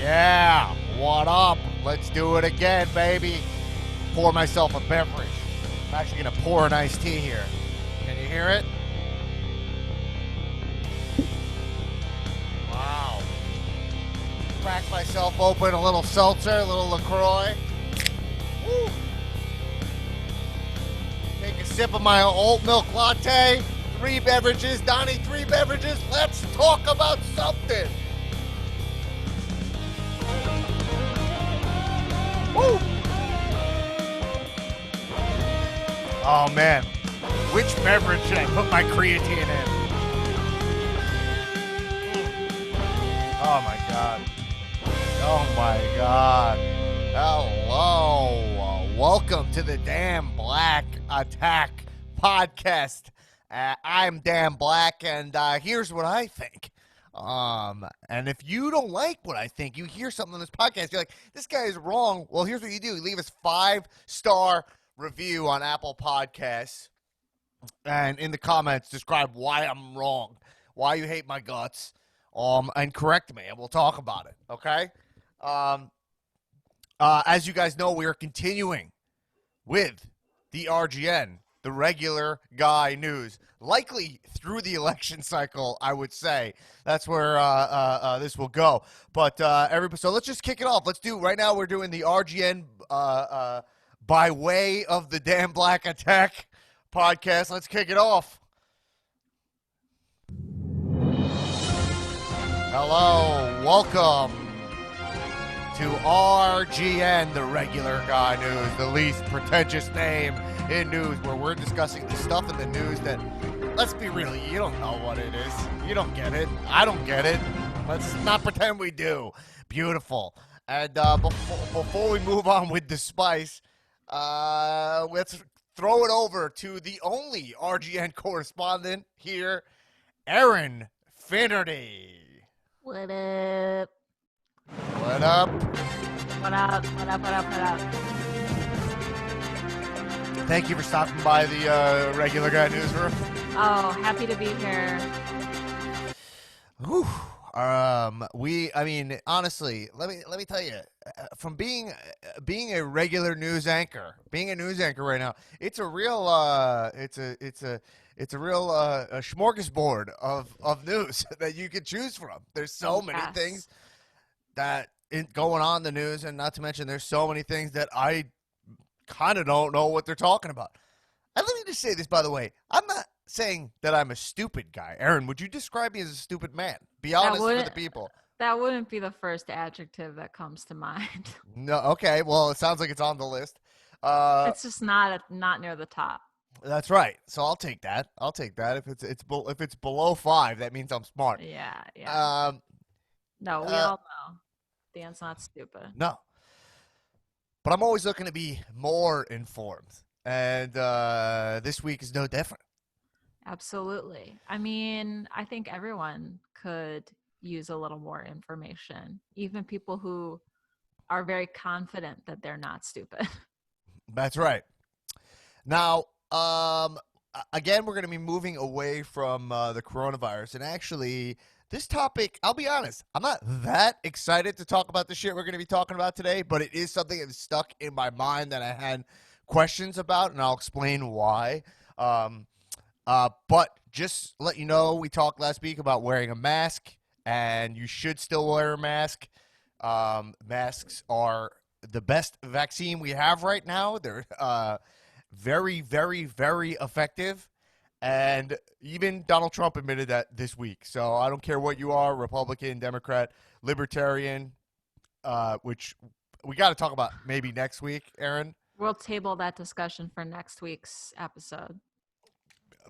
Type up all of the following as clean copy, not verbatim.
Yeah, what up? Let's do it again, baby. Pour myself a beverage. I'm actually going to pour an iced tea here. Can you hear it? Wow. Crack myself open, a little seltzer, a little LaCroix. Woo. Take a sip of my oat milk latte. 3 beverages, Donnie, 3 beverages. Let's talk about something. Woo. Oh man, which beverage should I put my creatine in? Oh my god. Oh my god. Hello. Welcome to the Damn Black Attack podcast. I'm Dan Black, and here's what I think. And if you don't like what I think, you hear something on this podcast, you're like, this guy is wrong. Well, here's what you do. You leave us 5-star review on Apple Podcasts, and in the comments, describe why I'm wrong, why you hate my guts, and correct me, and we'll talk about it, okay? As you guys know, we are continuing with the RGN, the regular guy news, likely through the election cycle, I would say. That's where this will go. But so let's just kick it off. Let's do, right now we're doing the RGN by way of the Damn Black Attack podcast. Let's kick it off. Hello, welcome to RGN, the regular guy news, the least pretentious name in news, where we're discussing the stuff in the news that, let's be real, you don't know what it is. You don't get it. I don't get it. Let's not pretend we do. Beautiful. And before we move on with the spice, let's throw it over to the only RGN correspondent here, Erin Finnerty. What up? What up? What up? What up? What up? What up? Thank you for stopping by the regular guy newsroom. Oh, happy to be here. Whew. Honestly, let me tell you, from being a regular news anchor, being a news anchor right now, it's a real a smorgasbord of news that you could choose from. There's so many things that going on in the news, and not to mention there's so many things that I kind of don't know what they're talking about. And let me just say this, by the way, I'm not saying that I'm a stupid guy. Erin, would you describe me as a stupid man? Be honest with the people. That wouldn't be the first adjective that comes to mind. No, okay. Well, it sounds like it's on the list. It's just not near the top. That's right. So I'll take that. If it's below 5, that means I'm smart. Yeah. No, we all know Dan's not stupid. No. But I'm always looking to be more informed. And this week is no different. Absolutely. I mean, I think everyone could use a little more information, even people who are very confident that they're not stupid. That's right. Now, again, we're going to be moving away from the coronavirus. And actually, this topic, I'll be honest, I'm not that excited to talk about the shit we're going to be talking about today, but it is something that's stuck in my mind that I had questions about, and I'll explain why. But just let you know, we talked last week about wearing a mask, and you should still wear a mask. Masks are the best vaccine we have right now. They're very, very, very effective. And even Donald Trump admitted that this week. So I don't care what you are, Republican, Democrat, Libertarian, which we got to talk about maybe next week, Erin. We'll table that discussion for next week's episode.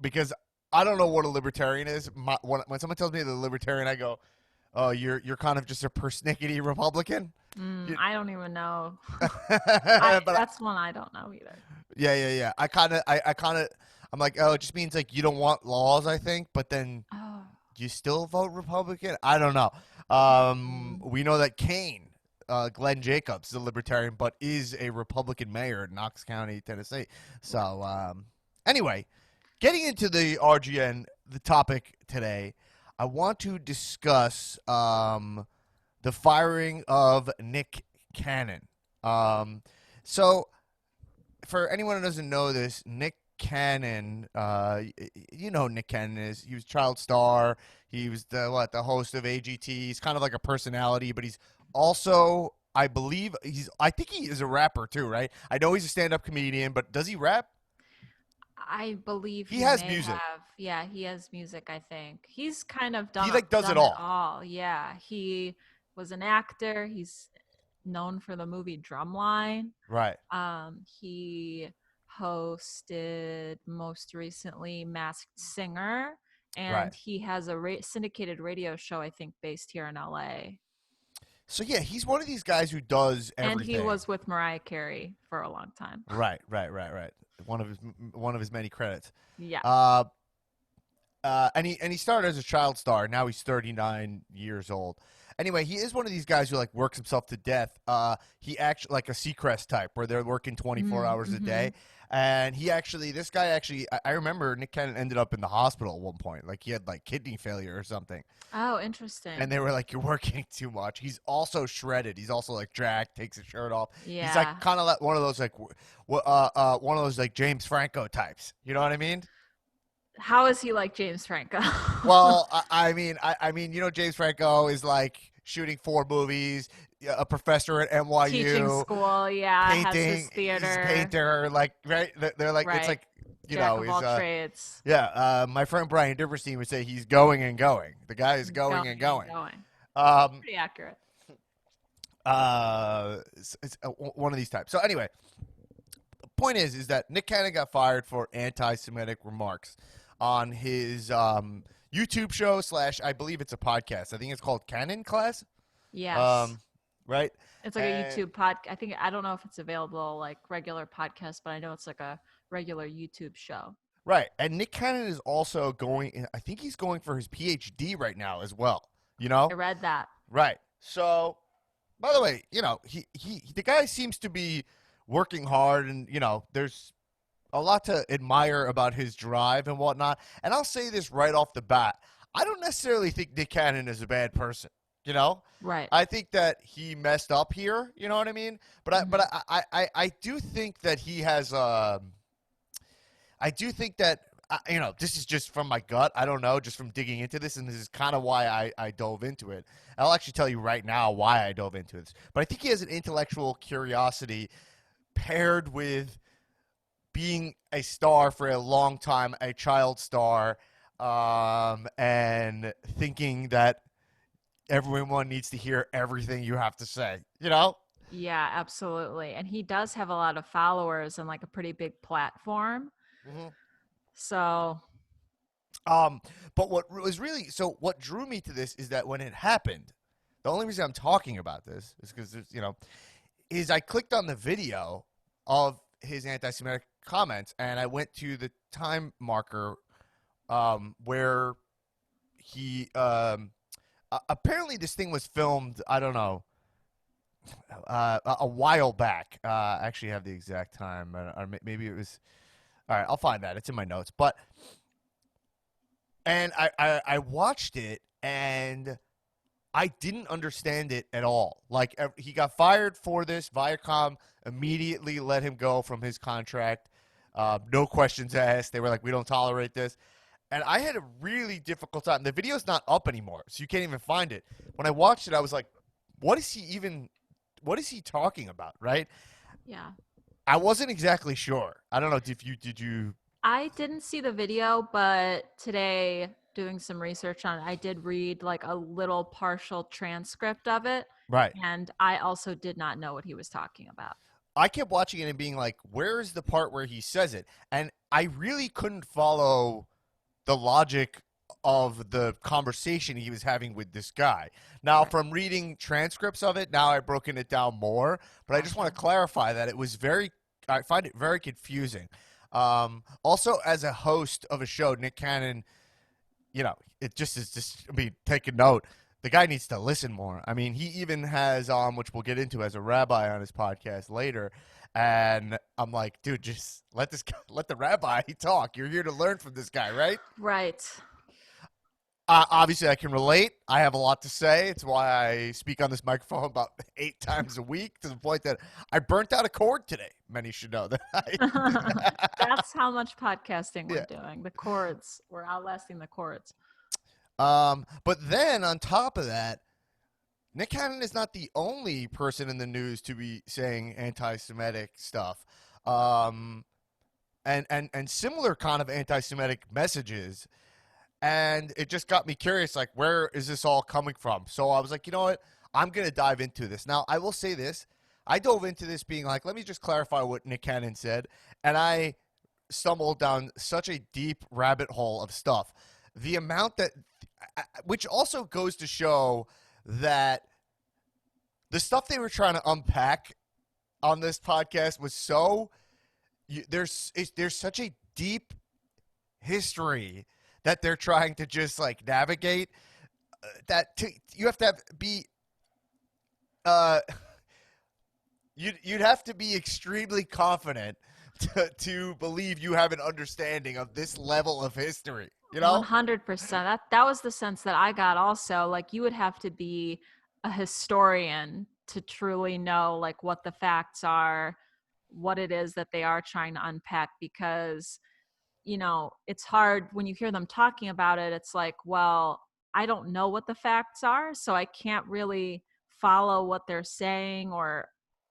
Because I don't know what a libertarian is. When someone tells me they're a libertarian, I go, "Oh, you're kind of just a persnickety Republican." I don't even know. That's one I don't know either. Yeah. I'm like, oh, it just means like you don't want laws, I think. But then you still vote Republican? I don't know. We know that Glenn Jacobs is a libertarian, but is a Republican mayor in Knox County, Tennessee. So anyway. Getting into the RGN, the topic today, I want to discuss the firing of Nick Cannon. Um, so, for anyone who doesn't know this, Nick Cannon, you know who Nick Cannon is. He was child star. He was the host of AGT. He's kind of like a personality, but he's also, I believe, I think he is a rapper too, right? I know he's a stand-up comedian, but does he rap? I believe He he has may music. have. Yeah, he has music, I think. He's kind of He done like does it done it all. all. Yeah, he was an actor. He's known for the movie Drumline. Right, He hosted most recently Masked Singer, right. and he has a syndicated radio show, I think, based here in LA. So yeah, he's one of these guys who does And he everything. was with Mariah Carey for a long time. Right, right, right, right. One of his many credits. Yeah. Uh, and he started as a child star. Now he's 39 years old. Anyway, he is one of these guys who like works himself to death. He actually like a Seacrest type where they're working 24 hours a Mm-hmm. day. And this guy actually, I remember Nick Cannon ended up in the hospital at one point. Like he had like kidney failure or something. Oh, And interesting. they were like, "You're working too much." He's also shredded. He's also like jacked, takes his shirt off. He's like Yeah. kind of like one of those like, one of those like James Franco types. You know what I mean? How is he like James Franco? Well, I mean, James Franco is like shooting 4 movies, a professor at Teaching NYU, school, yeah, has his painting. He's a theater, painter. Like, right? They're like, it's right? like, Jack of he's all trades, yeah. My friend Brian Diverstein would say he's going and going. The guy is going and going and going. going. Um, Pretty accurate. it's one of these types. So anyway, the point is that Nick Cannon got fired for anti-Semitic remarks on his YouTube show slash I believe it's a podcast. I think it's called Cannon Class. Yes. Um, right? It's like a And YouTube pod. I think I don't know if it's available like regular podcast, but I know it's like a regular YouTube show. right, and Nick Cannon is also going. I think he's going for his PhD right now as well. You I know, read that. right? So, by the way, he the guy seems to be working hard, and there's a lot to admire about his drive and whatnot. And I'll say this right off the bat: I don't necessarily think Nick Cannon is a bad person. You know, Right. I think that he messed up here. You know what I mean? But I but Hmm. I do think that he has. I do think that. This is just from my gut. I don't know, just from digging into this, and this is kind of why I dove into it. I'll actually tell you right now why I dove into this. But I think he has an intellectual curiosity paired with being a star for a long time, a child star, and thinking that everyone needs to hear everything you have to say. You know? Yeah, absolutely. And he does have a lot of followers and like a pretty big platform. Mm-hmm. So, Um, but what drew me to this is that when it happened, the only reason I'm talking about this is because is I clicked on the video of his anti-Semitic comments and I went to the time marker where he apparently this thing was filmed. I don't know. A while back. I actually have the exact time, or maybe it was. All right, I'll find that. It's in my notes. But I watched it and I didn't understand it at all. Like he got fired for this. Viacom immediately let him go from his contract. No questions asked. They were like, "We don't tolerate this." And I had a really difficult time. The video's not up anymore, so you can't even find it. When I watched it, I was like, "What is he even? What is he talking about?" Right? yeah. I wasn't exactly sure. I don't know if you did you I didn't see the video, but today doing some research on it, I did read like a little partial transcript of it, right. and I also did not know what he was talking about. I kept watching it and being like, "Where is the part where he says it?" And I really couldn't follow the logic of the conversation he was having with this guy. Now, Right. from reading transcripts of it, now I've broken it down more, but I just want Gotcha. to clarify that I find it very confusing. Also, as a host of a show, Nick Cannon, it just is just, I mean, take a note. The guy needs to listen more. I mean, he even has, which we'll get into as a rabbi on his podcast later. And I'm like, dude, just let the rabbi talk. You're here to learn from this guy, right? Right. Obviously, I can relate. I have a lot to say. It's why I speak on this microphone about 8 times a week, to the point that I burnt out a cord today. Many should know that. That's how much podcasting we're Yeah. doing. The chords, we're outlasting the chords. But then on top of that, Nick Cannon is not the only person in the news to be saying anti-Semitic stuff, and similar kind of anti-Semitic messages. And it just got me curious, like, where is this all coming from? So I was like, you know what? I'm going to dive into this. Now, I will say this. I dove into this being like, let me just clarify what Nick Cannon said. And I stumbled down such a deep rabbit hole of stuff. The amount that, which also goes to show that the stuff they were trying to unpack on this podcast was so, there's such a deep history that they're trying to just like navigate, you have to be uh you'd have to be extremely confident to believe you have an understanding of this level of history, you know? 100%. That was the sense that I got also. Like you would have to be a historian to truly know like what the facts are, what it is that they are trying to unpack, because it's hard when you hear them talking about it. It's like, well, I don't know what the facts are, so I can't really follow what they're saying or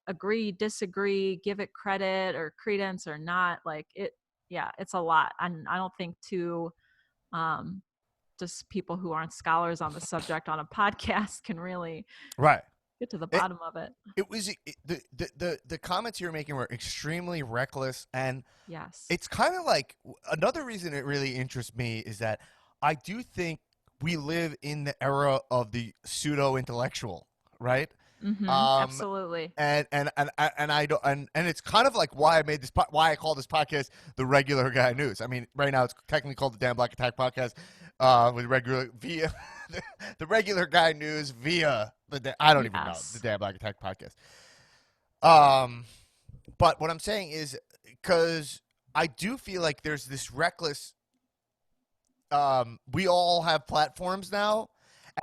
agree, disagree, give it credit or credence or not. Like it, yeah, it's a lot. And I don't think um, just people who aren't scholars on the subject on a podcast can really Right. get to the It bottom of it. it was the comments you were making were extremely reckless, and Yes. it's kind of like, another reason it really interests me is that I do think we live in the era of the pseudo intellectual, right? Um, Absolutely. and I don't, and it's kind of like why I made this why I call this podcast the Regular Guy News. I mean, right now it's technically called the Dan Black Attack Podcast, with regular via the Regular Guy News via I don't even know, the Yes. Dan Black Attack Podcast. Um, but what I'm saying is, because I do feel like there's this reckless. We all have platforms now,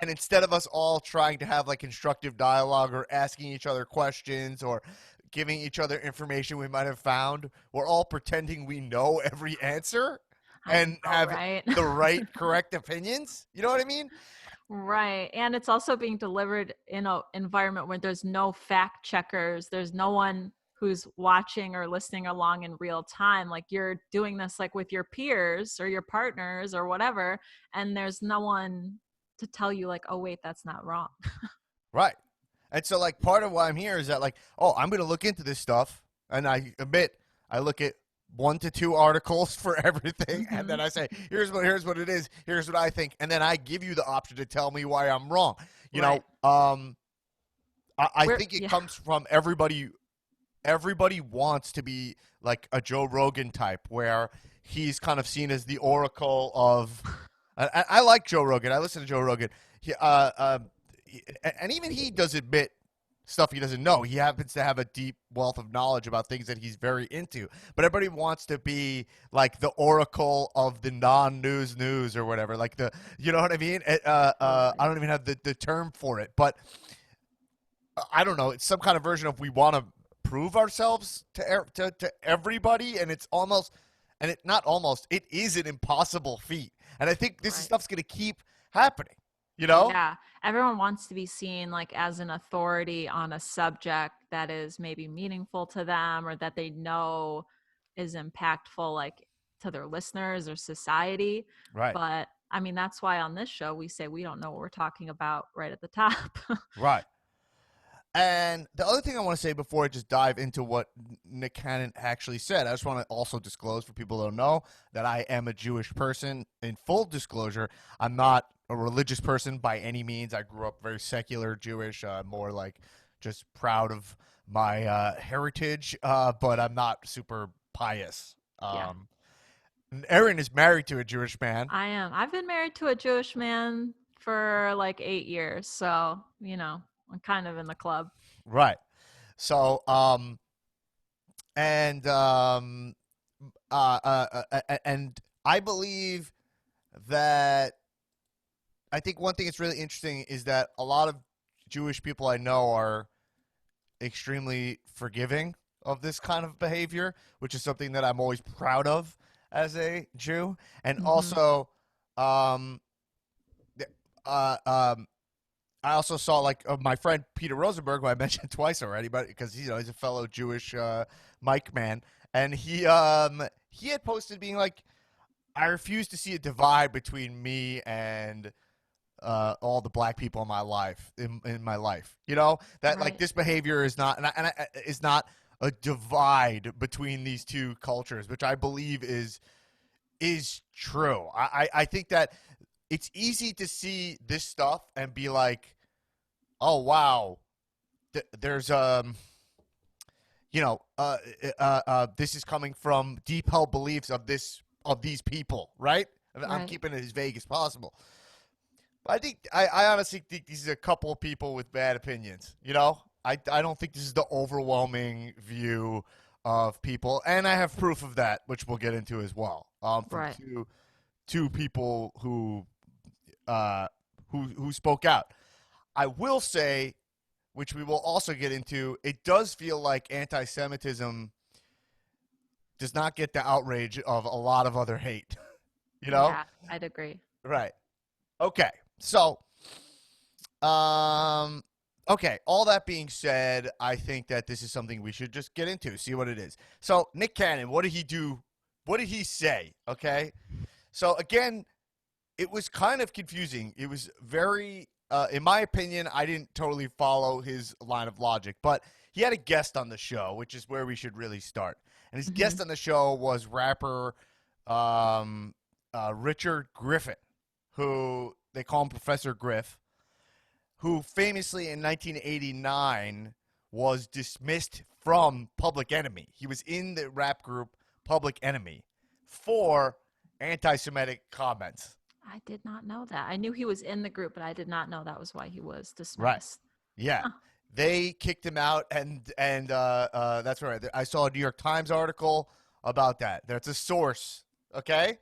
and instead of us all trying to have like constructive dialogue or asking each other questions or giving each other information we might have found, we're all pretending we know every answer I and know, have right? the right correct opinions. You know what I mean? Right. And it's also being delivered in an environment where there's no fact checkers. There's no one who's watching or listening along in real time. Like you're doing this like with your peers or your partners or whatever. And there's no one to tell you like, oh, wait, that's not wrong. Right. And so, like, part of why I'm here is that, like, oh, I'm going to look into this stuff. And I admit, I look at 1 to 2 articles for everything. And then I say, here's what it is. Here's what I think. And then I give you the option to tell me why I'm wrong. You Right. know, I We're, think it yeah. comes from everybody. Everybody wants to be like a Joe Rogan type, where he's kind of seen as the oracle of. I like Joe Rogan. I listen to Joe Rogan. And even he does admit stuff he doesn't know. He happens to have a deep wealth of knowledge about things that he's very into. But everybody wants to be like the oracle of the non-news news or whatever. Like you know what I mean? I Totally. don't even have the term for it, but I don't know. It's some kind of version of, we want to prove ourselves to everybody, and it's almost, and it not almost, it is an impossible feat. And I think this Right. stuff's going to keep happening. You know? Yeah, everyone wants to be seen like as an authority on a subject that is maybe meaningful to them or that they know is impactful like to their listeners or society. Right. But I mean, that's why on this show we say we don't know what we're talking about right at the top. Right. And the other thing I want to say before I just dive into what Nick Cannon actually said, I just want to also disclose for people who don't know that I am a Jewish person. In full disclosure, I'm not a religious person by any means. I grew up very secular Jewish, more like just proud of my heritage, but I'm not super pious. Yeah, Erin is married to a Jewish man. I am. I've been married to a Jewish man for like 8 years. So, I'm kind of in the club. Right. So, and and I believe that I think one thing that's really interesting is that a lot of Jewish people I know are extremely forgiving of this kind of behavior, which is something that I'm always proud of as a Jew. And Mm-hmm. also, um, uh, um, I also saw like my friend Peter Rosenberg, who I mentioned twice already, but because he's a fellow Jewish mic man, and he had posted being like, I refuse to see a divide between me and all the black people in my life in my life. That like Right. this behavior is not is not a divide between these two cultures, which I believe is true. I think that it's easy to see this stuff and be like, oh wow, there's this is coming from deep held beliefs of these people, right? I'm Right. keeping it as vague as possible. I think I honestly think these are a couple of people with bad opinions. I don't think this is the overwhelming view of people, and I have proof of that, which we'll get into as well. From Right. two people uh, who spoke out. I will say, which we will also get into, it does feel like anti-Semitism does not get the outrage of a lot of other hate. you know, Yeah, I'd agree. right? Okay, so Um. Okay. All that being said, I think that this is something we should just get into, see what it is. So Nick Cannon, what did he do? What did he say? Okay. So again, it was kind of confusing. It was very, in my opinion, I didn't totally follow his line of logic, but he had a guest on the show, which is where we should really start. And his Mm-hmm. guest on the show was rapper um, Richard Griffin, who they call him Professor Griff, who famously in 1989 was dismissed from Public Enemy. He was in the rap group Public Enemy for anti Semitic comments. I did not know that. I knew he was in the group, but I did not know that was why he was Right. dismissed. Yeah. Huh. They kicked him out, and that's right. I saw a New York Times article about that. That's a source. Okay.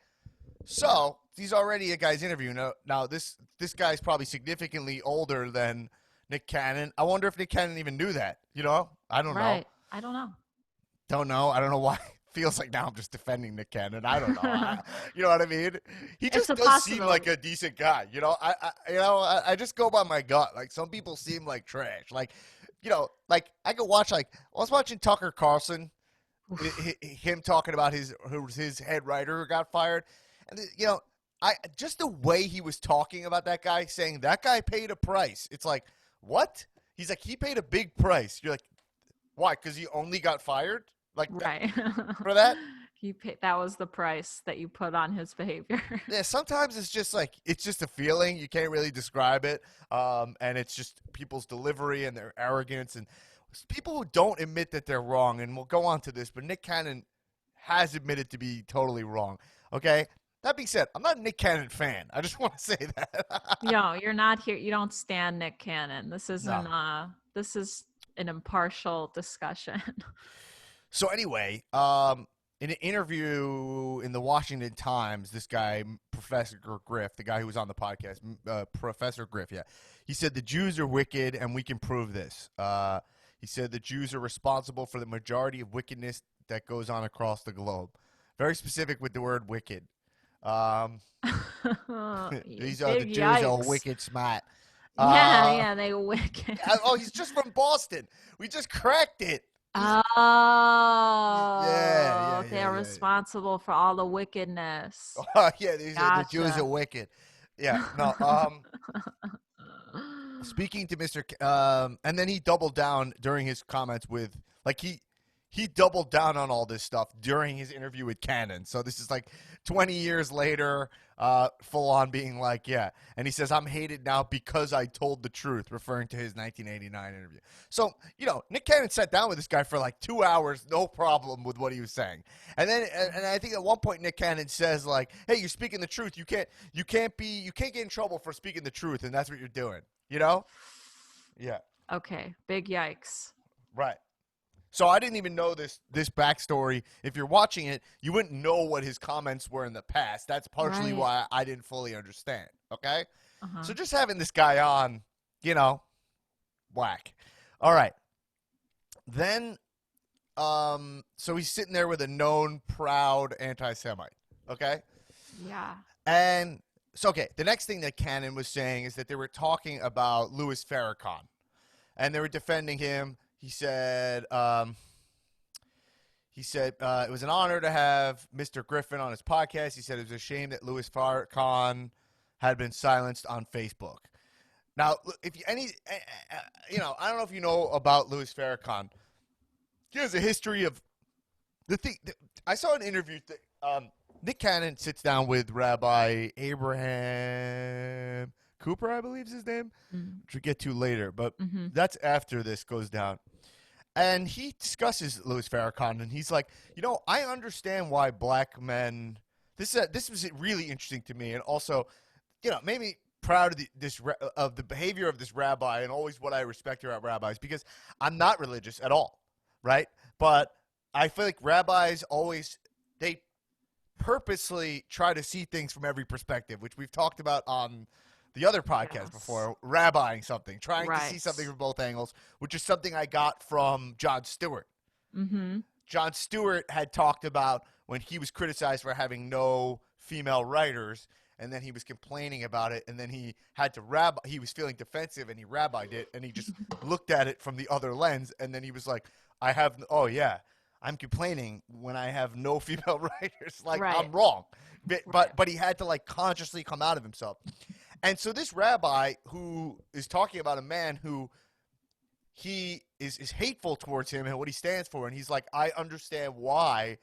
So he's already a guy's interview. Now this guy's probably significantly older than Nick Cannon. I wonder if Nick Cannon even knew that. I don't know. Right. I don't know. Don't know. I don't know why. Feels like now I'm just defending Nick Cannon. I don't know. You know what I mean? He It's just a does seem like possibility. a decent guy. I just go by my gut. Like some people seem like trash. Like I could watch. Like I was watching Tucker Carlson, him talking about his head writer who got fired, and I just the way he was talking about that guy, saying that guy paid a price. It's like what? He's like he paid a big price. You're like why? Because he only got fired like that Right. for that. That was the price that you put on his behavior. Yeah, sometimes it's just like it's just a feeling you can't really describe it, and it's just people's delivery and their arrogance and people who don't admit that they're wrong. And we'll go on to this, but Nick Cannon has admitted to be totally wrong. Okay. That being said, I'm not a Nick Cannon fan. I just want to say that. Yo, you're not here. You don't stand Nick Cannon. No. This is an impartial discussion. So anyway, in an interview in the Washington Times, this guy, Professor Griff, the guy who was on the podcast, Professor Griff, yeah, he said the Jews are wicked, and we can prove this. He said the Jews are responsible for the majority of wickedness that goes on across the globe. Very specific with the word wicked. Um, the Big Jews are yikes. wicked smart. Yeah, Uh, yeah, they wicked. oh, he's just from Boston. We just cracked it. He's yeah, Oh, yeah, yeah, they're yeah. responsible for all the wickedness. Yeah, the Jews are Gotcha. wicked. Yeah, no. Speaking to Mr. And then he doubled down during his comments with like he doubled down on all this stuff during his interview with Cannon. So this is like 20 years later, full on being like, yeah. And he says, I'm hated now because I told the truth, referring to his 1989 interview. So, Nick Cannon sat down with this guy for like 2 hours, no problem with what he was saying. And then, and I think at one point Nick Cannon says like, hey, you're speaking the truth. You can't get in trouble for speaking the truth. And that's what you're doing, you know? Yeah. Okay, big yikes. Right. So I didn't even know this backstory. If you're watching it, you wouldn't know what his comments were in the past. That's partially Right. why I didn't fully understand. Okay. Uh-huh. So just having this guy on, you know, whack. All right. Then, so he's sitting there with a known proud anti-Semite. Okay. Yeah. And so, okay, the next thing that Cannon was saying is that they were talking about Louis Farrakhan, and they were defending him. He said it was an honor to have Mr. Griffin on his podcast. He said it was a shame that Louis Farrakhan had been silenced on Facebook. Now, if you I don't know if you know about Louis Farrakhan. He has a history of the thing. I saw an interview. Nick Cannon sits down with Rabbi Abraham Cooper, I believe is his name, Mm. which we'll get to later. But Mm-hmm. that's after this goes down. And he discusses Louis Farrakhan, and he's like, I understand why black men. This was really interesting to me, and also, made me proud of the behavior of this rabbi, and always what I respect about rabbis, because I'm not religious at all, right? But I feel like rabbis they purposely try to see things from every perspective, which we've talked about on the other podcast Yes. before, rabbiing something, trying to see Right. something from both angles, which is something I got from Jon Stewart. Mm-hmm. Jon Stewart had talked about when he was criticized for having no female writers, and then he was complaining about it, and then he was feeling defensive, and he rabbied it, and he just looked at it from the other lens, and then he was like, I'm complaining when I have no female writers. Like, Right. I'm wrong. Right. But he had to, like, consciously come out of himself. And so this rabbi who is talking about a man who he is hateful towards him and what he stands for, and he's like, I understand why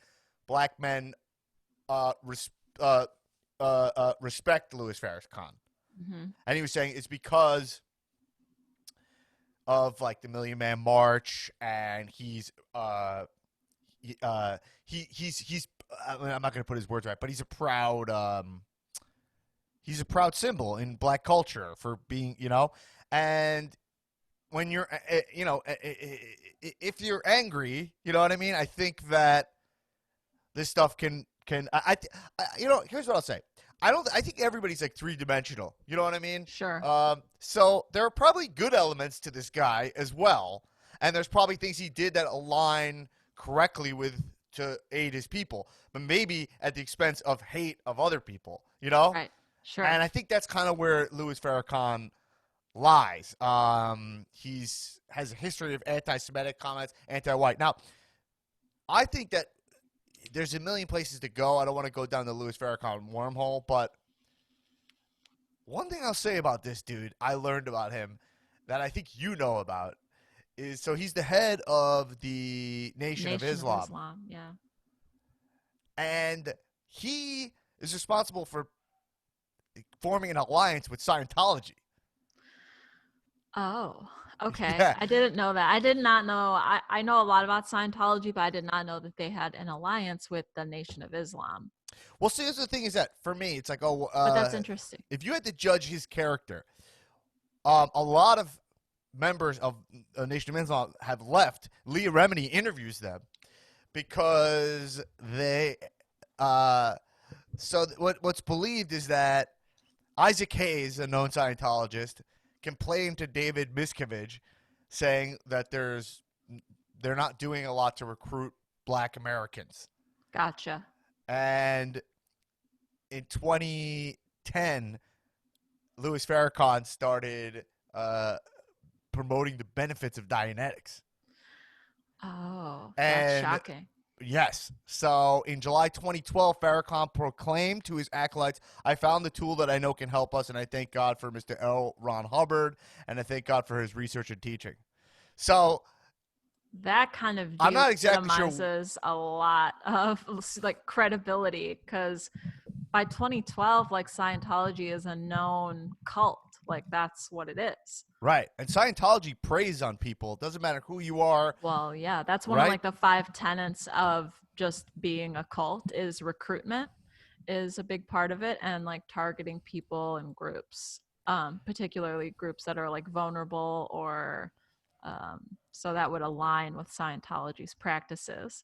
black men uh, res- uh, respect Louis Farrakhan. Mm-hmm. And he was saying it's because of, like, the Million Man March, and he's I'm not going to put his words right, but he's a proud symbol in black culture for being, and when you're, if you're angry, you know what I mean? I think that this stuff here's what I'll say. I think everybody's like three-dimensional. You know what I mean? Sure. So there are probably good elements to this guy as well. And there's probably things he did that align correctly to aid his people, but maybe at the expense of hate of other people, Right. Sure. And I think that's kind of where Louis Farrakhan lies. He's has a history of anti-Semitic comments, anti-white. Now, I think that there's a million places to go. I don't want to go down the Louis Farrakhan wormhole, but one thing I'll say about this dude, I learned about him that I think you know about, is so he's the head of the Nation of Nation of Islam, Islam. Yeah. and he is responsible for forming an alliance with Scientology. Oh, okay. Yeah. I didn't know that. I did not know. I know a lot about Scientology, but I did not know that they had an alliance with the Nation of Islam. Well, see, the thing is that for me, it's like, But that's interesting. if you had to judge his character, a lot of members of Nation of Islam have left. Leah Remini interviews them because they. What's believed is that Isaac Hayes, a known Scientologist, complained to David Miscavige, saying that they're not doing a lot to recruit black Americans. Gotcha. And in 2010, Louis Farrakhan started promoting the benefits of Dianetics. Oh, that's And shocking. yes, so in July 2012, Farrakhan proclaimed to his acolytes, I found the tool that I know can help us, and I thank God for Mr. L. Ron Hubbard, and I thank God for his research and teaching. So That kind of I'm not exactly sure. delegitimizes a lot of like credibility because by 2012, like Scientology is a known cult. Like that's what it is. Right. And Scientology preys on people. It doesn't matter who you are. Well, yeah, that's one of Right? like the 5 tenets of just being a cult is recruitment is a big part of it and like targeting people and groups, particularly groups that are like vulnerable or so that would align with Scientology's practices.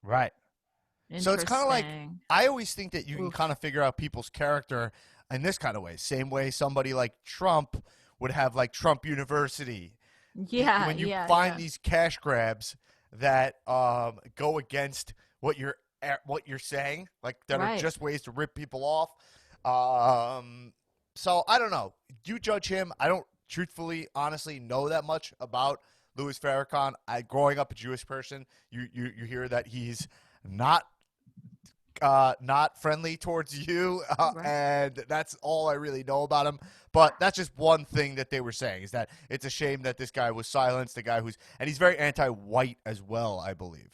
Right. So it's kind of like, Interesting. I always think that you can kind Oof. of figure out people's character in this kind of way. Same way somebody like Trump would have like Trump University. Yeah, When you yeah, find yeah. these cash grabs that go against what you're saying, like that are Right. just ways to rip people off. Um, so I don't know. You judge him. I don't truthfully, honestly know that much about Louis Farrakhan. Growing up a Jewish person, you hear that he's not not friendly towards you, Right. and that's all I really know about him. But that's just one thing that they were saying, is that it's a shame that this guy was silenced. The guy and he's very anti-white as well, I believe.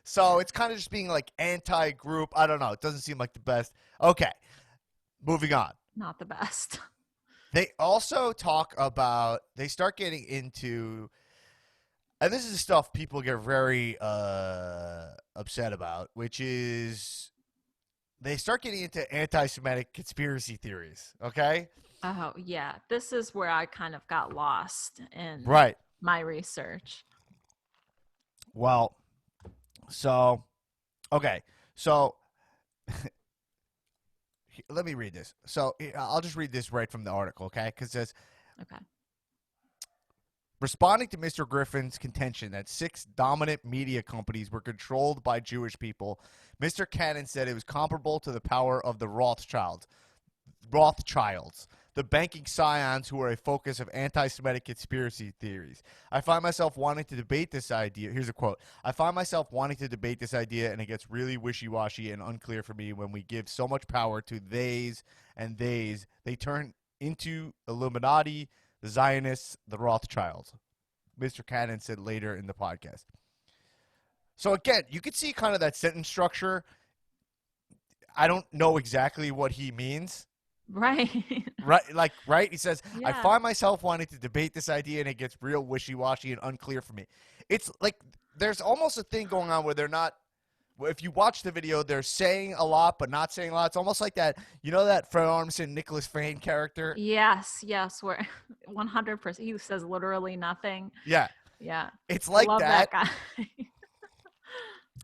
So Yeah. it's kind of just being like anti-group. I don't know. It doesn't seem like the best. Okay, moving on. Not the best. They also talk about. They start getting into. And this is the stuff people get very upset about, which is they start getting into anti-Semitic conspiracy theories. Okay, Oh, yeah. This is where I kind of got lost in right. my research. Well, so okay, so let me read this. So I'll just read this right from the article, okay? Because it says Okay. responding to Mr. Griffin's contention that 6 dominant media companies were controlled by Jewish people, Mr. Cannon said it was comparable to the power of the Rothschilds, the banking scions who are a focus of anti-Semitic conspiracy theories. I find myself wanting to debate this idea. Here's a quote. I find myself wanting to debate this idea, and it gets really wishy-washy and unclear for me when we give so much power to theys and theys. They turn into Illuminati, the Zionists, the Rothschilds, Mr. Cannon said later in the podcast. So again, you could see kind of that sentence structure. I don't know exactly what he means. Right. Right? He says, I Yeah. find myself wanting to debate this idea and it gets real wishy-washy and unclear for me. It's like there's almost a thing going on where they're not, if you watch the video, they're saying a lot but not saying a lot. It's almost like that, that Fred Armisen, Nicholas Fane character? Yes, yes, where 100%. He says literally nothing. Yeah. Yeah. It's I like love that that. guy.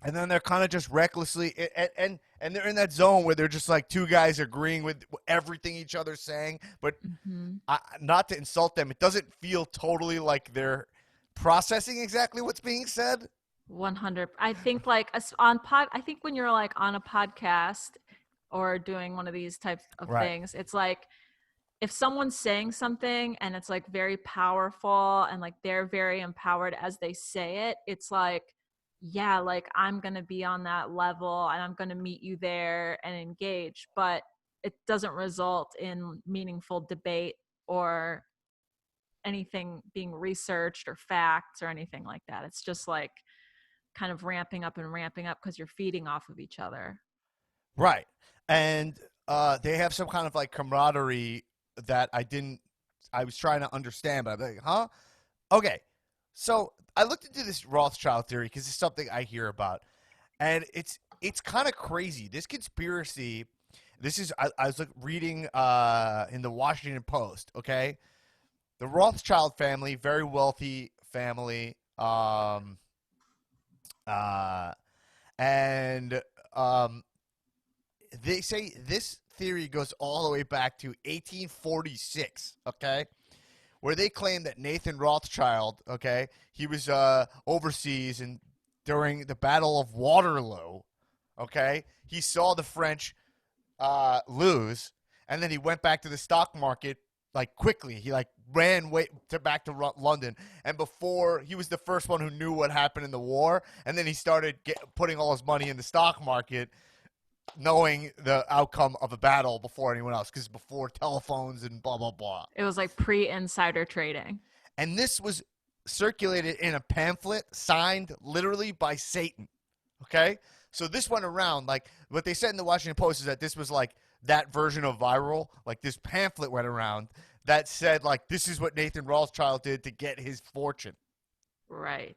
And then they're kind of just recklessly and they're in that zone where they're just like two guys agreeing with everything each other's saying, but Hmm. not to insult them, it doesn't feel totally like they're processing exactly what's being said. 100. I think I think when you're like on a podcast or doing one of these types of Right. things, it's like if someone's saying something and it's like very powerful and like they're very empowered as they say it, it's like, yeah, like I'm going to be on that level and I'm going to meet you there and engage, but it doesn't result in meaningful debate or anything being researched or facts or anything like that. It's just like kind of ramping up and ramping up because you're feeding off of each other. Right. And they have some kind of like camaraderie that I was trying to understand, but I'm like, huh? Okay. So I looked into this Rothschild theory because it's something I hear about. And it's kind of crazy. This conspiracy, I was reading in the Washington Post, okay? The Rothschild family, very wealthy family, uh, and they say this theory goes all the way back to 1846, okay? Where they claim that Nathan Rothschild, okay, he was overseas and during the Battle of Waterloo, okay, he saw the French lose, and then he went back to the stock market like quickly. He like ran back to London, and before he was the first one who knew what happened in the war, and then he started putting all his money in the stock market, knowing the outcome of a battle before anyone else, because before telephones and blah blah blah. It was like pre-insider trading. And this was circulated in a pamphlet signed literally by Satan. Okay? So this went around. Like what they said in the Washington Post is that this was like that version of viral. Like this pamphlet went around that said, like, this is what Nathan Rothschild did to get his fortune. Right.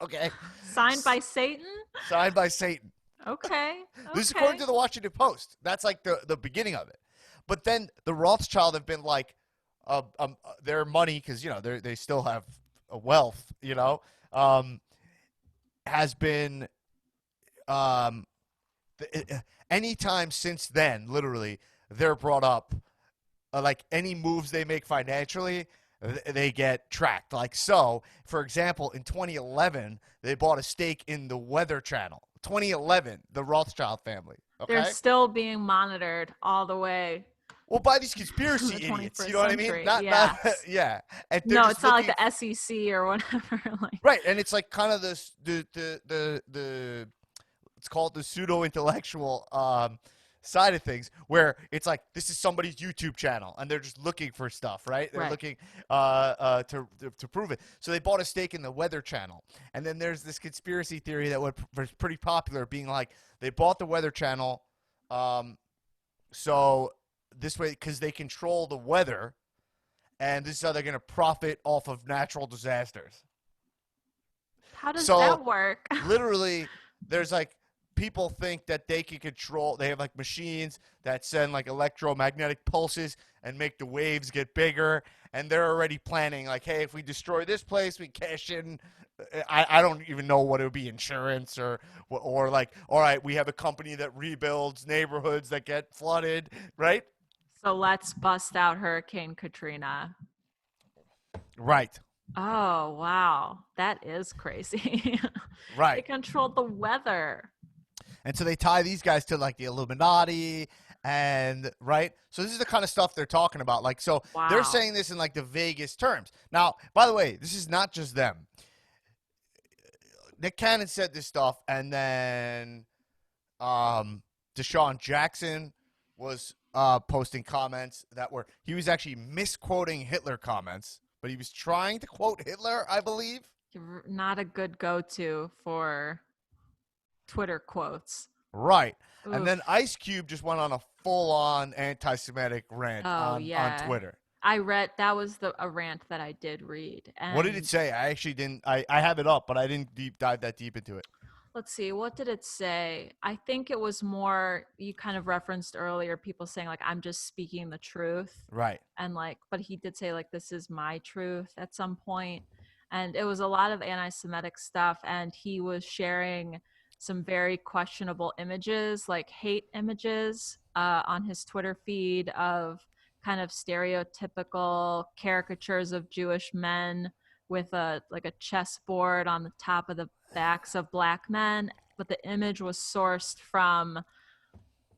Okay? Signed by Satan? Signed by Satan. Okay. This is according Okay. to the Washington Post. That's like the beginning of it. But then the Rothschild have been like, their money, because they still have a wealth, has been um, anytime since then, literally, they're brought up. Like any moves they make financially, they get tracked. Like so, for example, in 2011, they bought a stake in the Weather Channel. 2011, the Rothschild family. They're Okay. still being monitored all the way Well, by these in the conspiracy idiots, you 21st know what I mean? century. Not Yes. yeah. And they're No, just it's not like looking the SEC or whatever. Like, right, and it's like kind of this the it's called the pseudo intellectual side of things, where it's like this is somebody's YouTube channel and they're just looking for stuff, right? They're right. looking to prove it. So they bought a stake in the Weather Channel, and then there's this conspiracy theory that was pretty popular, being like they bought the Weather Channel, so this way because they control the weather, and this is how they're going to profit off of natural disasters. How does So that work? literally, there's like people think that they can control. They have like machines that send like electromagnetic pulses and make the waves get bigger. And they're already planning like, hey, if we destroy this place, we cash in. I don't even know what it would be, insurance or like, all right, we have a company that rebuilds neighborhoods that get flooded, right? So let's bust out Hurricane Katrina. Right, Oh, wow. That is crazy. They right. controlled the weather. And so they tie these guys to like the Illuminati and right. So this is the kind of stuff they're talking about. Like, so they're Wow. saying this in like the vaguest terms. Now, by the way, this is not just them. Nick Cannon said this stuff, and then Deshaun Jackson was posting comments that were he was actually misquoting Hitler comments, but he was trying to quote Hitler, I believe. Not a good go to for Twitter quotes. Right. And then Oof. Ice Cube just went on a full-on anti-Semitic rant Oh, on yeah. Twitter. I read that was a rant that I did read. What did it And say? I actually didn't. I have it up, but I didn't deep dive that deep into it. let's see, what did it say? I think it was more, you kind of referenced earlier people saying, like, I'm just speaking the truth. Right. And, like, but he did say, like, this is my truth at some point. And it was a lot of anti Semitic stuff. And he was sharing some very questionable images, like hate images, on his Twitter feed of kind of stereotypical caricatures of Jewish men with a like a chessboard on the top of the backs of black men, but the image was sourced from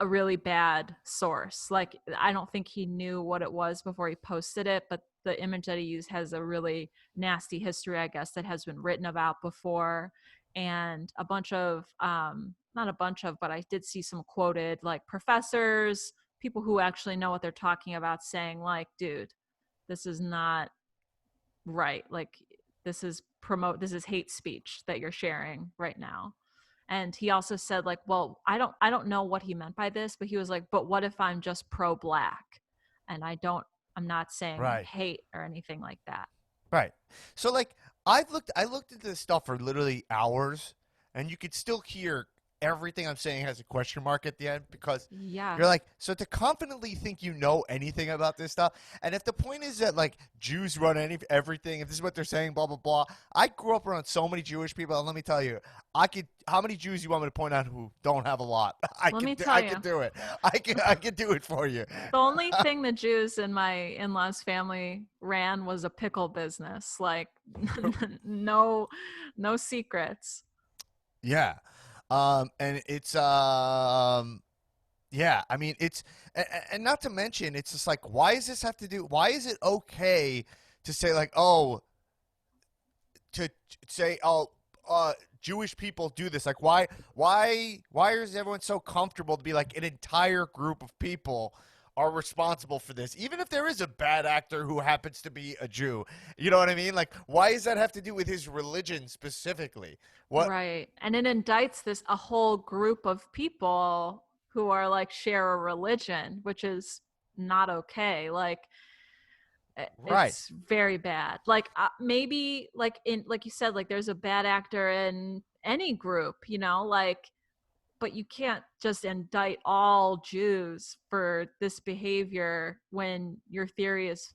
a really bad source. Like, I don't think he knew what it was before he posted it, but the image that he used has a really nasty history, I guess, that has been written about before. And a bunch of, not a bunch of, but I did see some quoted like professors, people who actually know what they're talking about, saying, like, dude, this is not right. Like, this is hate speech that you're sharing right now. And he also said, like, well, I don't know what he meant by this, but he was like, but what if I'm just pro black and I'm not saying Right. hate or anything like that. Right. So like I looked into this stuff for literally hours, and you could still hear everything I'm saying has a question mark at the end because Yeah. you're like, so to confidently think you know anything about this stuff, and if the point is that like Jews run everything, if this is what they're saying, blah blah blah. I grew up around so many Jewish people, and let me tell you, I could. How many Jews you want me to point out who don't have a lot? Let me tell I you, could do it. I could do it for you. the only thing the Jews in my in-laws family ran was a pickle business. Like, no, no secrets. Yeah. And it's yeah, I mean and not to mention it's just like why does this have to do why is it okay to say like oh to say oh Jewish people do this like why is everyone so comfortable to be like an entire group of people are responsible for this even if there is a bad actor who happens to be a Jew, you know what I mean, like why does that have to do with his religion specifically? What? Right. And it indicts this a whole group of people who are like share a religion, which is not okay. Like, Right. it's very bad. Like, maybe like in like you said, like there's a bad actor in any group, like, but you can't just indict all Jews for this behavior when your theory is,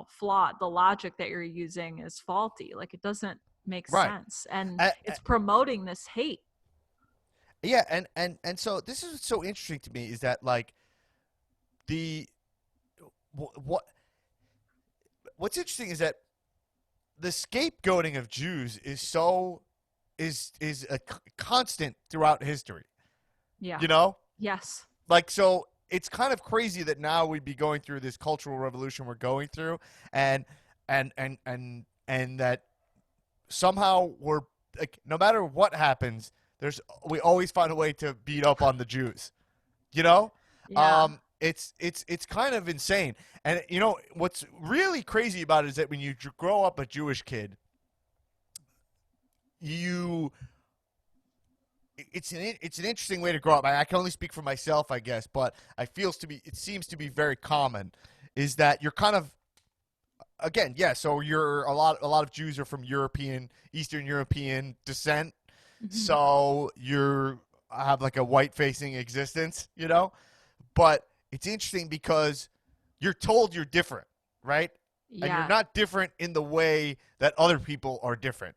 flawed. The logic that you're using is faulty. Like, it doesn't make Right. sense. And Uh, it's promoting this hate. Yeah, and so this is what's so interesting to me is that like the what what's interesting is that the scapegoating of Jews is a constant throughout history. Yeah. You know, Yes. like so it's kind of crazy that now we'd be going through this cultural revolution we're going through, and and that somehow we're like no matter what happens, there's we always find a way to beat up on the Jews. You know, Yeah. it's kind of insane. And you know what's really crazy about it is that when you grow up a Jewish kid, you it's an interesting way to grow up. I can only speak for myself, I guess, but it seems to be very common is that you're kind of again, yeah. So you're a lot of Jews are from Eastern European descent, Hmm. so you're have like a white facing existence, you know. But it's interesting because you're told you're different, right? And you're Yeah. not different in the way that other people are different.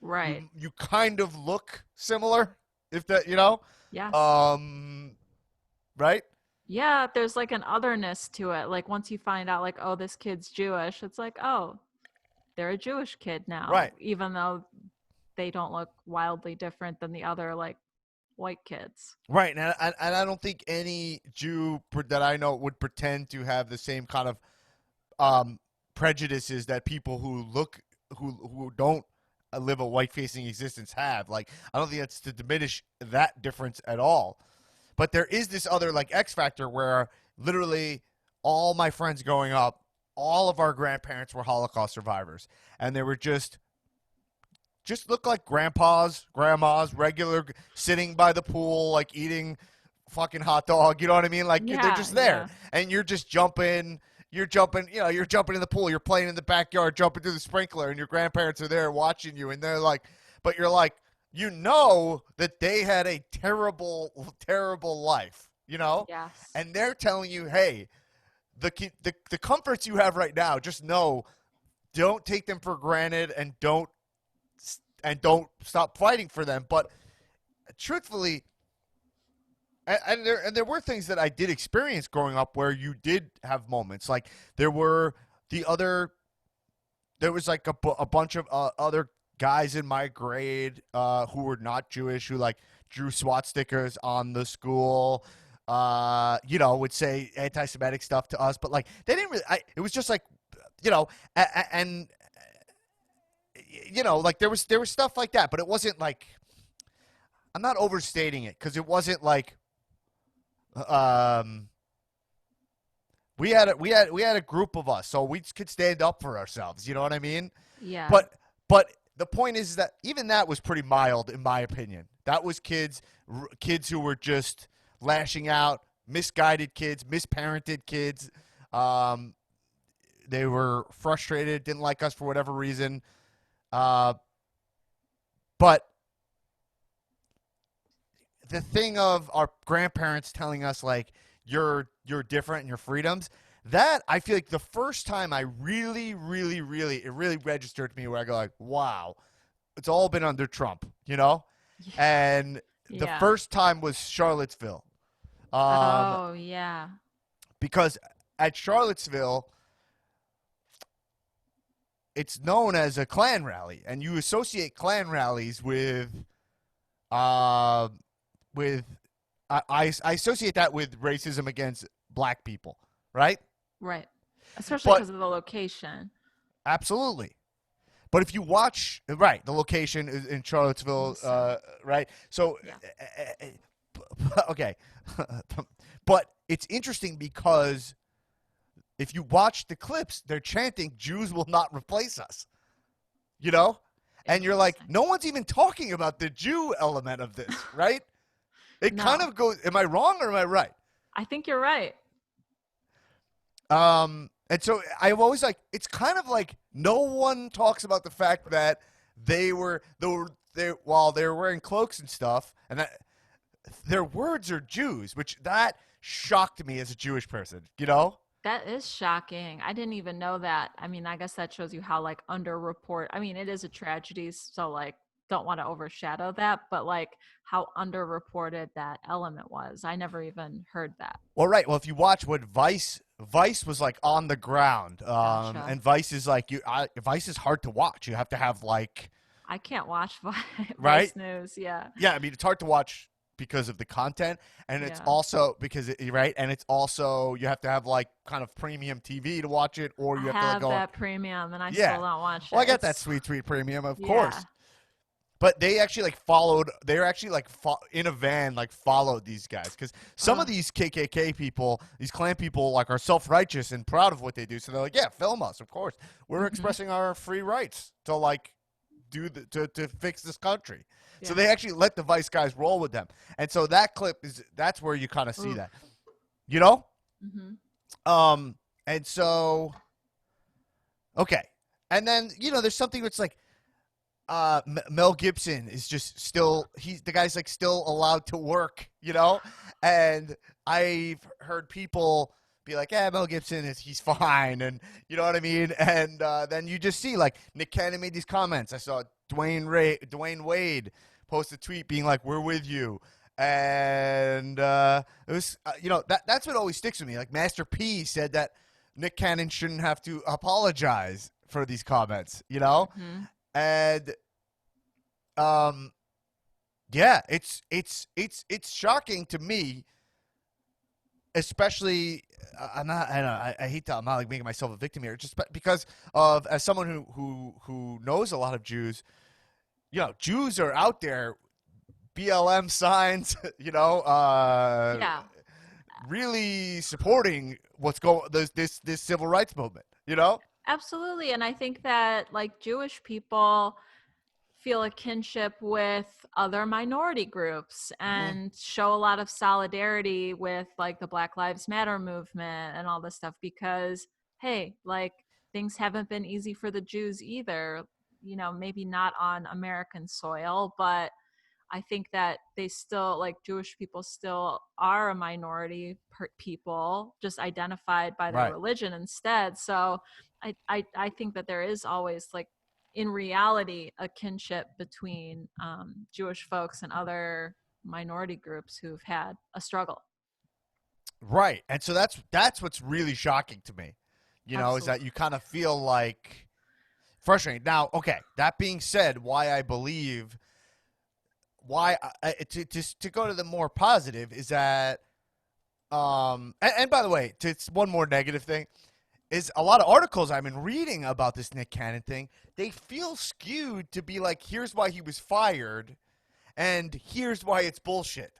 Right. You kind of look similar, if that you know, Yes. um, right, Yeah, there's like an otherness to it. Like once you find out like, oh, this kid's Jewish, it's like, oh, they're a Jewish kid now, right, even though they don't look wildly different than the other like white kids. right. And I don't think any Jew that I know would pretend to have the same kind of um, prejudices that people who don't live a white facing existence have. Like I don't think that's to diminish that difference at all. But there is this other like X factor where literally all my friends growing up, all of our grandparents were Holocaust survivors, and they were just look like grandpas, grandmas, regular sitting by the pool, like eating fucking hot dog. You know what I mean? Like they're Yeah, just there, yeah. and you're just jumping. You're jumping, you know, you're jumping in the pool. You're playing in the backyard, jumping through the sprinkler, and your grandparents are there watching you, and they're like, but you're like, you know that they had a terrible, terrible life, you know, Yes. and they're telling you, hey, the comforts you have right now, just know, don't take them for granted, and don't stop fighting for them. But truthfully, and there were things that I did experience growing up where you did have moments like there were the other there was like a bunch of other guys in my grade who were not Jewish who like drew SWAT stickers on the school. You know, would say anti-Semitic stuff to us, but like they didn't really. It was just like, you know, and you know, like there was stuff like that, but it wasn't like I'm not overstating it because it wasn't like um we had a group of us, so we could stand up for ourselves. You know what I mean? Yeah. But the point is that even that was pretty mild, in my opinion. That was kids who were just lashing out, misguided kids, misparented kids. Um, they were frustrated, didn't like us for whatever reason. Uh, but the thing of our grandparents telling us like you're different and your freedoms, that I feel like the first time I really it really registered to me where I go like, wow, it's all been under Trump, you know? And the Yeah. first time was Charlottesville. Um, Oh, yeah. because at Charlottesville, it's known as a Klan rally, and you associate Klan rallies uh, with I associate that with racism against black people, right? Right. Especially But because of the location. absolutely. But if you watch, right, the location is in In the Charlottesville, South. right? So, Yeah. okay. But it's interesting because if you watch the clips, they're chanting, Jews will not replace us, you know? And you're like, Interesting. no one's even talking about the Jew element of this, right? It kind No, of goes, am I wrong or am I right? I think you're right. And so I've always like it's kind of like no one talks about the fact that they while they were wearing cloaks and stuff, and that their words are Jews, which that shocked me as a Jewish person. You know? That is shocking. I didn't even know that. I mean, I guess that shows you how like underreport. I mean, it is a tragedy, so like don't want to overshadow that, but like how underreported that element was. I never even heard that. Well, right. Well, if you watch what Vice was like on the ground, Gotcha. and Vice is like Vice is hard to watch. You have to have like I can't watch right. Vice News. Yeah. Yeah, I mean it's hard to watch because of the content, and it's Yeah. also because right, and it's also you have to have like kind of premium TV to watch it, or I you have to like have go on. that premium and I still Yeah. don't watch Well, I it. got that It's, sweet premium, of yeah. course. But they actually like followed. They're actually like in a van, like followed these guys because some of Uh, these KKK people, these Klan people, like are self righteous and proud of what they do. So they're like, yeah, film us, of course. We're hmm. expressing our free rights to like to fix this country. So Yeah. they actually let the Vice guys roll with them, and so that clip that's where you kind of see Oof. that, you know. Hmm. Um, and so okay, and then there's something that's like Mel Gibson is just still the guy's like still allowed to work, and I've heard people be like, yeah, Mel Gibson he's fine, and you know what I mean, and then you just see like Nick Cannon made these comments. I saw Dwayne Wade post a tweet being like, we're with you. And it was that's what always sticks with me. Like Master P said that Nick Cannon shouldn't have to apologize for these comments, Hmm. and um, yeah, it's shocking to me, especially. I'm not. I hate that. I'm not like making myself a victim here, just because of as someone who knows a lot of Jews. Jews are out there, BLM signs. Yeah. Really supporting what's going this civil rights movement. Absolutely. And I think that like Jewish people feel a kinship with other minority groups Hmm. and show a lot of solidarity with like the Black Lives Matter movement and all this stuff because, hey, like things haven't been easy for the Jews either. Maybe not on American soil, but I think that they still, like Jewish people, still are a minority people, just identified by their Right. religion instead. So I think that there is always like in reality a kinship between Jewish folks and other minority groups who've had a struggle. Right. And so that's what's really shocking to me. Is that Absolutely. you kind of feel like frustrating. Now, okay, that being said, to go to the more positive is that and by the way, it's one more negative thing is a lot of articles I've been reading about this Nick Cannon thing, they feel skewed to be like here's why he was fired and here's why it's bullshit.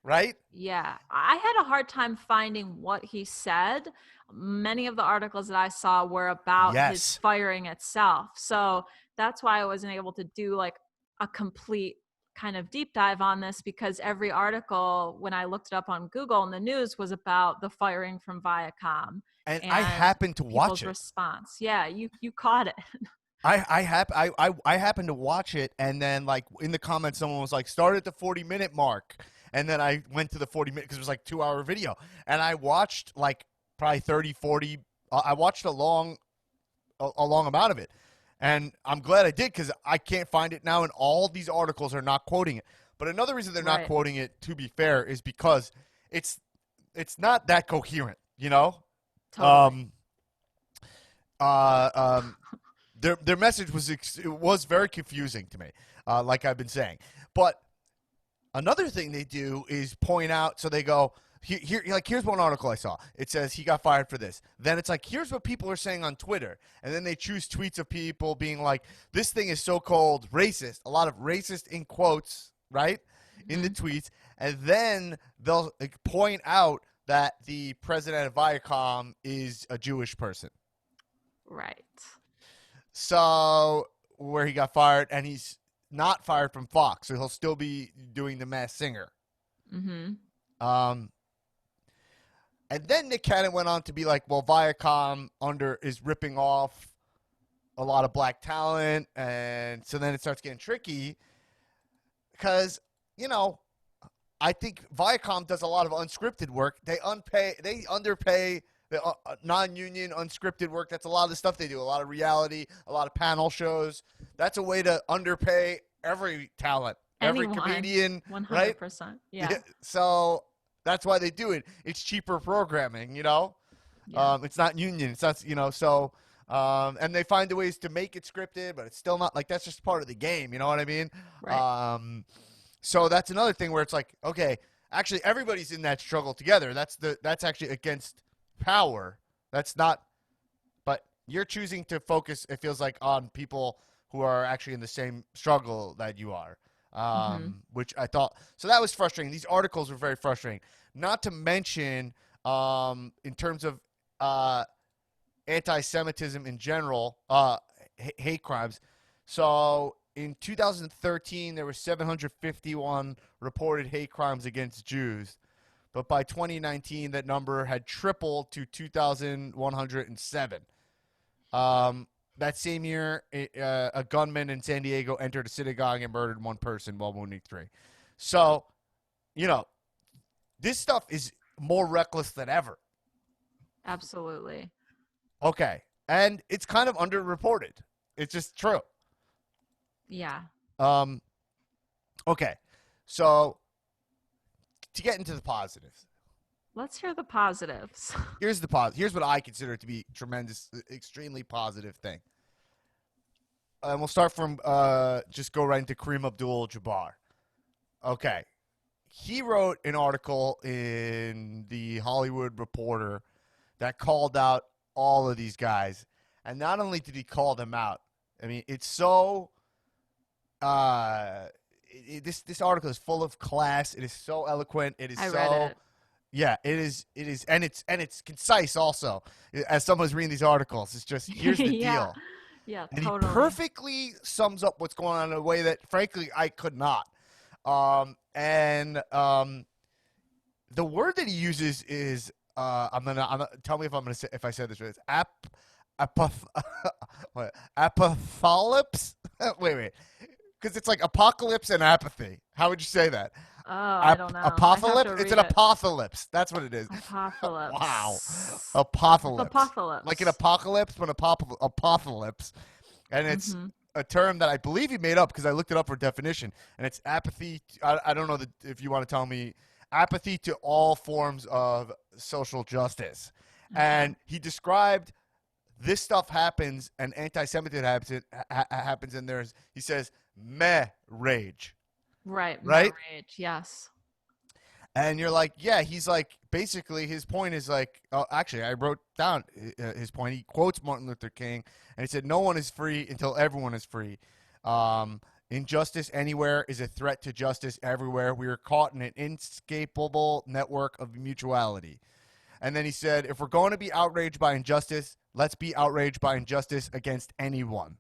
Right? Yeah, I had a hard time finding what he said. Many of the articles that I saw were about his Yes. firing itself. So that's why I wasn't able to do like a complete kind of deep dive on this because every article, when I looked it up on Google in the news, was about the firing from Viacom And I and happened to watch people's it. response. Yeah, you caught it. I happened to watch it, and then like in the comments, someone was like, "Start at the 40-minute mark," and then I went to the 40 minute because it was like 2 hour video, and I watched like probably 30, 40. I watched a long amount of it, and I'm glad I did because I can't find it now, and all these articles are not quoting it. But another reason they're not Right. quoting it, to be fair, is because it's it's not that coherent, Totally. Um, uh, um, their message was very confusing to me, like I've been saying. But another thing they do is point out. So they go here's one article I saw. It says he got fired for this. Then it's like here's what people are saying on Twitter, and then they choose tweets of people being like, "This thing is so called racist." A lot of racist in quotes, right, in the Hmm. tweets, and then they'll point out that the president of Viacom is a Jewish person. Right. So where he got fired, and he's not fired from Fox, so he'll still be doing The Masked Singer. Hmm. Um, and then Nick Cannon went on to be like, well, Viacom is ripping off a lot of black talent, and so then it starts getting tricky because I think Viacom does a lot of unscripted work. They underpay the non-union unscripted work. That's a lot of the stuff they do. A lot of reality, a lot of panel shows. That's a way to underpay every talent, every Anyone. comedian, right? 100%. Yeah, Yeah. so that's why they do it. It's cheaper programming, you know. Yeah. It's not union. It's not, you know. So, and they find the ways to make it scripted, but it's still not like that's just part of the game. You know what I mean? Right. So that's another thing where it's like, okay, actually everybody's in that struggle together. That's actually against power. That's not. But you're choosing to focus. It feels like on people who are actually in the same struggle that you are. Hmm. Which I thought so that was frustrating. These articles were very frustrating. Not to mention, in terms of uh, anti-Semitism in general, hate crimes. So in 2013, there were 751 reported hate crimes against Jews, but by 2019, that number had tripled to 2,107. That same year, a gunman in San Diego entered a synagogue and murdered one person while wounding three. So, you know, this stuff is more reckless than ever. Absolutely. Okay. And it's kind of underreported. It's just true. Yeah. Um, okay. So to get into the positives, Let's hear the positives. here's here's what I consider to be tremendous, extremely positive thing. And we'll start from just go right into Kareem Abdul Jabbar. Okay. He wrote an article in the Hollywood Reporter that called out all of these guys. And not only did he call them out, I mean, it's so this article is full of class. It is so eloquent. It is I read so it. yeah. It is, and it's concise also. As someone's reading these articles, it's just here's the Yeah. deal, Yeah, and he totally. perfectly sums up what's going on in a way that, frankly, I could not. And the word that he uses is I'm gonna tell me if I'm gonna say if I said this right. It's apath what, apocalypse. Wait, because it's like apocalypse and apathy. How would you say that? Oh, I don't know. I'd have Apocalypse. to It's read an it. apocalypse. That's what it is. Wow, Apocalypse. apocalypse. Like an Apocalypse. apocalypse, but apocalypse, and it's Mm-hmm. a term that I believe he made up because I looked it up for definition, and it's apathy. I don't know if you want to tell me apathy to all forms of social justice, Okay. and he described this stuff happens and anti-Semitism happens, and he says meh rage, Right. right? Marriage. Yes. And you're like, yeah, he's like, basically, his point is like, actually, I wrote down his point. He quotes Martin Luther King, and he said, no one is free until everyone is free. Injustice anywhere is a threat to justice everywhere. We are caught in an inescapable network of mutuality. And then he said, if we're going to be outraged by injustice, let's be outraged by injustice against anyone.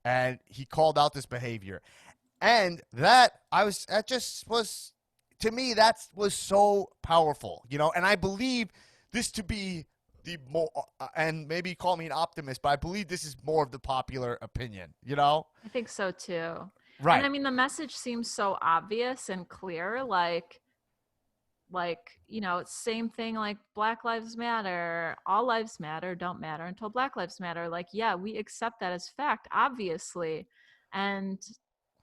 And he called out this behavior. And that just was, to me, that was so powerful, you know. And I believe this to be the more, and maybe call me an optimist, but I believe this is more of the popular opinion, you know. I think so too. And I Right, mean, the message seems so obvious and clear. Same thing like Black Lives Matter, all lives matter, don't matter until Black Lives Matter. Like, yeah, we accept that as fact, obviously. And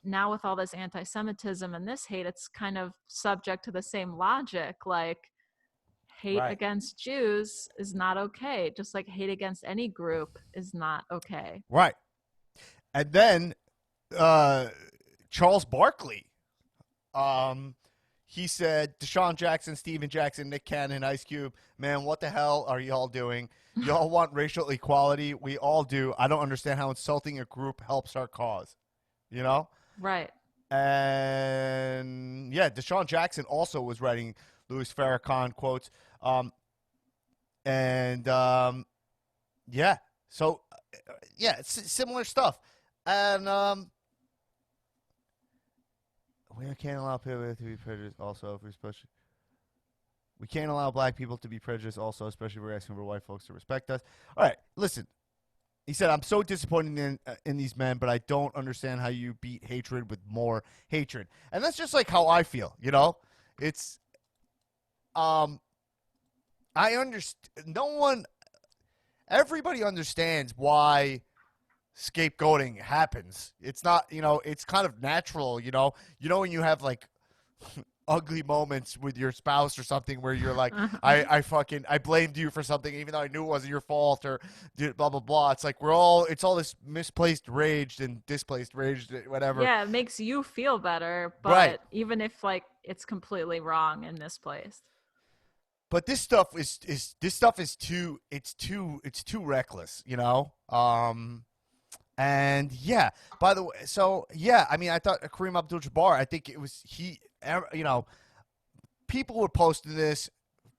now with all this anti-Semitism and this hate, it's kind of subject to the same logic. Like, hate right, against Jews is not okay, just like hate against any group is not okay. right. And then uh, Charles Barkley, um, he said, Deshaun Jackson, Steven Jackson, Nick Cannon, Ice Cube, man, what the hell are y'all doing? Y'all want racial equality? We all do. I don't understand how insulting a group helps our cause. You know? Right. And yeah, Deshaun Jackson also was writing Louis Farrakhan quotes. And yeah, so yeah, it's similar stuff. And we can't allow people to be prejudiced. Also, if we're supposed to, we can't allow black people to be prejudiced. Also, especially if we're asking for white folks to respect us. All right, listen. He said, "I'm so disappointed in these men, but I don't understand how you beat hatred with more hatred." And that's just like how I feel. You know, it's um, I understand. No one, everybody understands why scapegoating happens. It's not, it's kind of natural, when you have like ugly moments with your spouse or something where you're like, I blamed you for something even though I knew it wasn't your fault or blah blah blah. It's like it's all this misplaced rage and displaced rage, whatever. Yeah, it makes you feel better, Right. but even if like it's completely wrong and misplaced. But this stuff is too reckless, and yeah, by the way, so yeah, I mean, I thought Kareem Abdul Jabbar, I think it was people were posting this,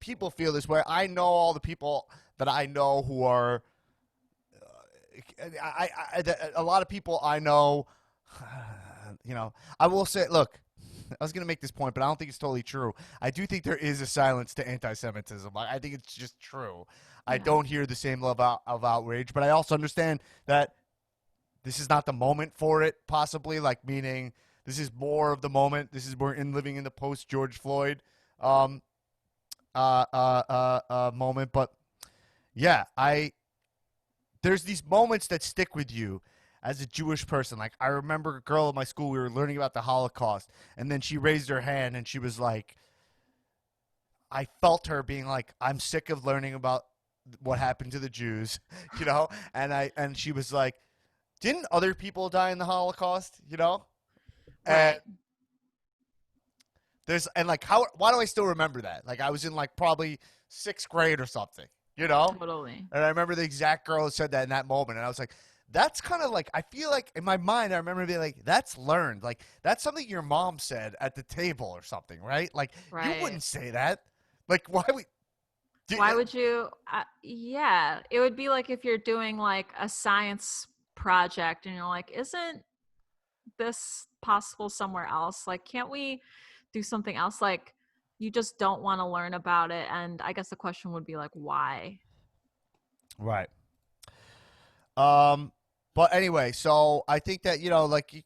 people feel this way. I know all the people that I know who are, a lot of people I know, I will say, look, I was going to make this point, but I don't think it's totally true. I do think there is a silence to anti-Semitism. I think it's just true. I Yeah. don't hear the same level of outrage, but I also understand that this is not the moment for it, possibly, like, meaning this is more of the moment. This is we're living in the post George Floyd um, moment. But yeah, there's these moments that stick with you as a Jewish person. Like, I remember a girl in my school, we were learning about the Holocaust, and then she raised her hand and she was like, I felt her being like, I'm sick of learning about what happened to the Jews, and she was like, didn't other people die in the Holocaust, And Right. like, why do I still remember that? Like, I was in like probably sixth grade or something, Totally. And I remember the exact girl who said that in that moment. And I was like, that's kind of like, I feel like in my mind, I remember being like, that's learned. Like, that's something your mom said at the table or something, right? Like, you Right. wouldn't say that. Like, why would, do, Why would you? Yeah, it would be like if you're doing like a science project and you're like, isn't this possible somewhere else? Like, can't we do something else? Like, you just don't want to learn about it. And I guess the question would be like, why? right. Um, but anyway, so I think that like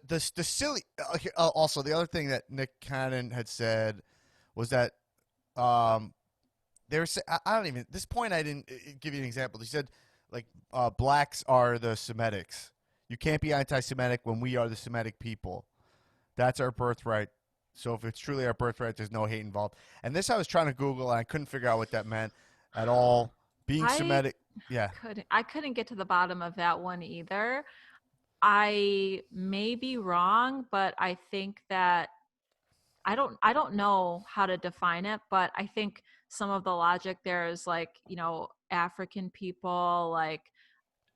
the silly. Also, the other thing that Nick Cannon had said was that um, there's I don't even this point I didn't give you an example. He said like blacks are the Semitics. You can't be anti-Semitic when we are the Semitic people. That's our birthright. So if it's truly our birthright, there's no hate involved. And this I was trying to Google and I couldn't figure out what that meant at all. Being I Semitic, yeah, couldn't get to the bottom of that one either. I may be wrong, but I think that I don't know how to define it, but I think some of the logic there is like, African people, like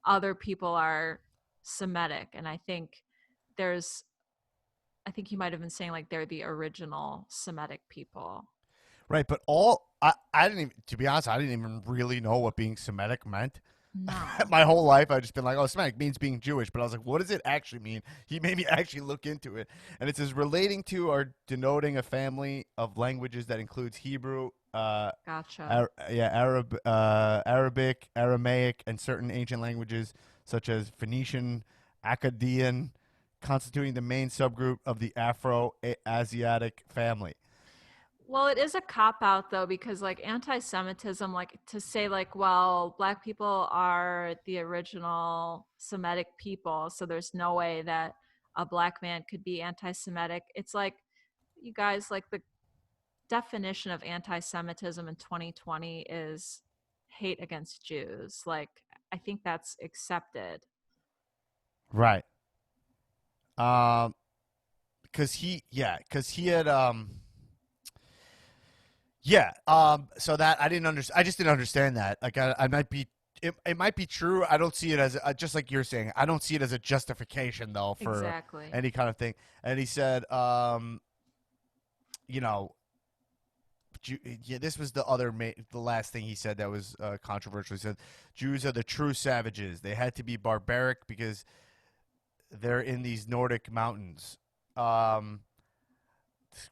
other people are Semitic. And there's I think he might have been saying like they're the original Semitic people. right. But I didn't even, to be honest, I didn't even really know what being Semitic meant. No. My whole life, I've just been like, oh, Semitic means being Jewish. But I was like, what does it actually mean? He made me actually look into it. And it says relating to or denoting a family of languages that includes Hebrew, Gotcha. Arabic, Aramaic, and certain ancient languages such as Phoenician, Akkadian, constituting the main subgroup of the Afro-Asiatic family. Well, it is a cop out though, because like anti-Semitism, like to say like, well, black people are the original Semitic people, so there's no way that a black man could be anti-Semitic. It's like, you guys, like the definition of anti-Semitism in 2020 is hate against Jews. Like, I think that's accepted. Right. Um, because he had yeah. So that I didn't understand. I just didn't understand that. Like I might be. It might be true. I don't see it as just like you're saying. I don't see it as a justification though for Exactly. any kind of thing. And he said, you know, yeah, this was the last thing he said that was controversial. He said, Jews are the true savages. They had to be barbaric because they're in these Nordic mountains. Um,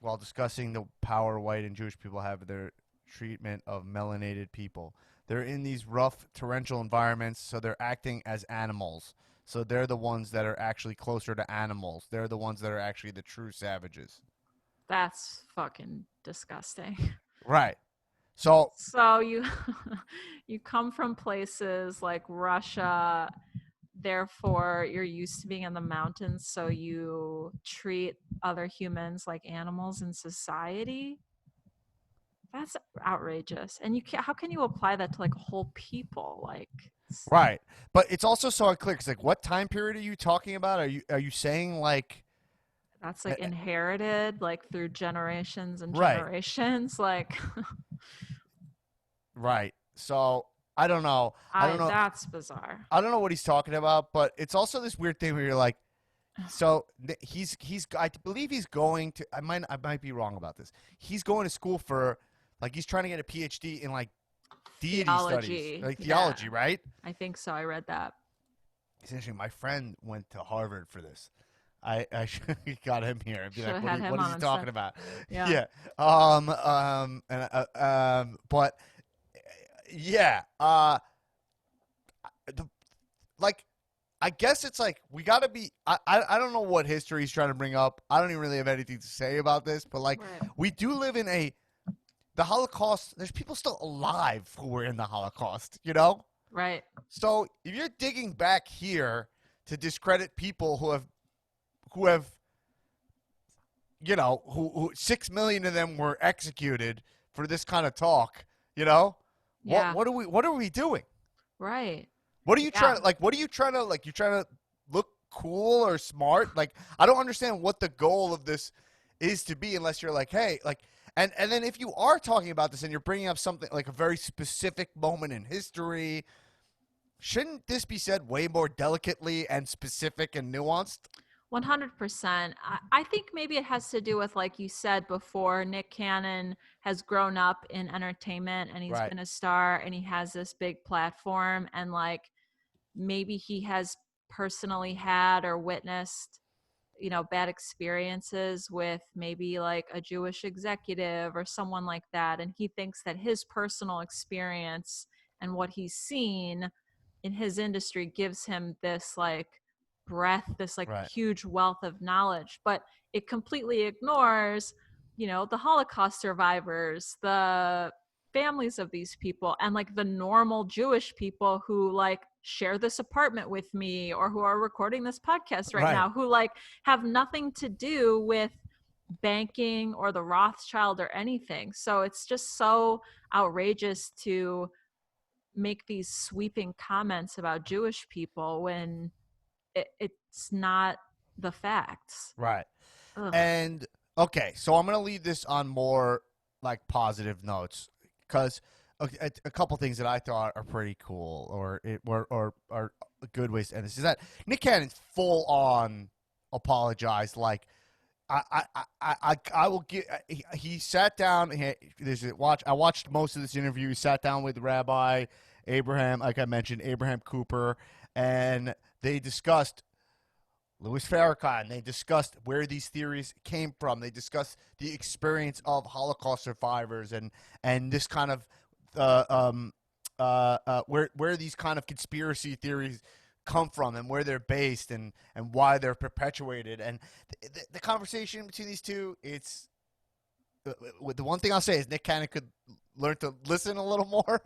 while discussing the power white and Jewish people have their treatment of melanated people. They're in these rough torrential environments, so they're acting as animals. So they're the ones that are actually closer to animals. They're the ones that are actually the true savages. That's fucking disgusting. Right. So So you you come from places like Russia therefore you're used to being in the mountains, so you treat other humans like animals in society. That's outrageous. And you can't, how can you apply that to like a whole people? Like, Right. But it's also so unclear. It's like, what time period are you talking about? Are you saying like, that's uh, like inherited like through generations and right, generations. Like, right. So I don't know. I don't I know. that's bizarre. I don't know what he's talking about, but it's also this weird thing where you're like, so he's I believe he's going to I might be wrong about this. He's going to school for like he's trying to get a PhD in like deity studies, Theology. like Yeah, theology, right? I think so. I read that. Essentially, my friend went to Harvard for this. I should got him here and be Should like, have what had is, him what is on he instead. talking about? Yeah. Yeah. And but yeah. The, like I guess it's like we got to be. I don't know what history he's trying to bring up. I don't even really have anything to say about this. But like Right. we do live in the Holocaust. There's people still alive who were in the Holocaust. You know. Right. So if you're digging back here to discredit people who have who 6 million of them were executed for this kind of talk, you know, what Yeah. what are we doing? Right. What are you Yeah. trying like? What are you trying to like? You're trying to look cool or smart? Like I don't understand what the goal of this is to be unless you're like, hey, like, and then if you are talking about this and you're bringing up something like a very specific moment in history, shouldn't this be said way more delicately and specific and nuanced? 100%. I think maybe it has to do with, like you said before, Nick Cannon has grown up in entertainment and he's Right. been a star and he has this big platform. And like maybe he has personally had or witnessed, bad experiences with maybe like a Jewish executive or someone like that. And he thinks that his personal experience and what he's seen in his industry gives him this like breadth, this like Right. huge wealth of knowledge, but it completely ignores, the Holocaust survivors, the families of these people, and like the normal Jewish people who like share this apartment with me or who are recording this podcast right Right. now, who like have nothing to do with banking or the Rothschild or anything. So it's just so outrageous to make these sweeping comments about Jewish people when it's not the facts. Right. Ugh. And okay, so I'm gonna leave this on more like positive notes because a couple things that I thought are pretty cool or are good ways to end this is that Nick Cannon's full on apologized. Like I will get. He sat down. I watched most of this interview. He sat down with Rabbi Abraham, like I mentioned, Abraham Cooper, and they discussed Louis Farrakhan. They discussed where these theories came from. They discussed the experience of Holocaust survivors and this kind of where these kind of conspiracy theories come from and where they're based and why they're perpetuated. And the conversation between these two, it's the one thing I'll say is Nick Cannon could learn to listen a little more,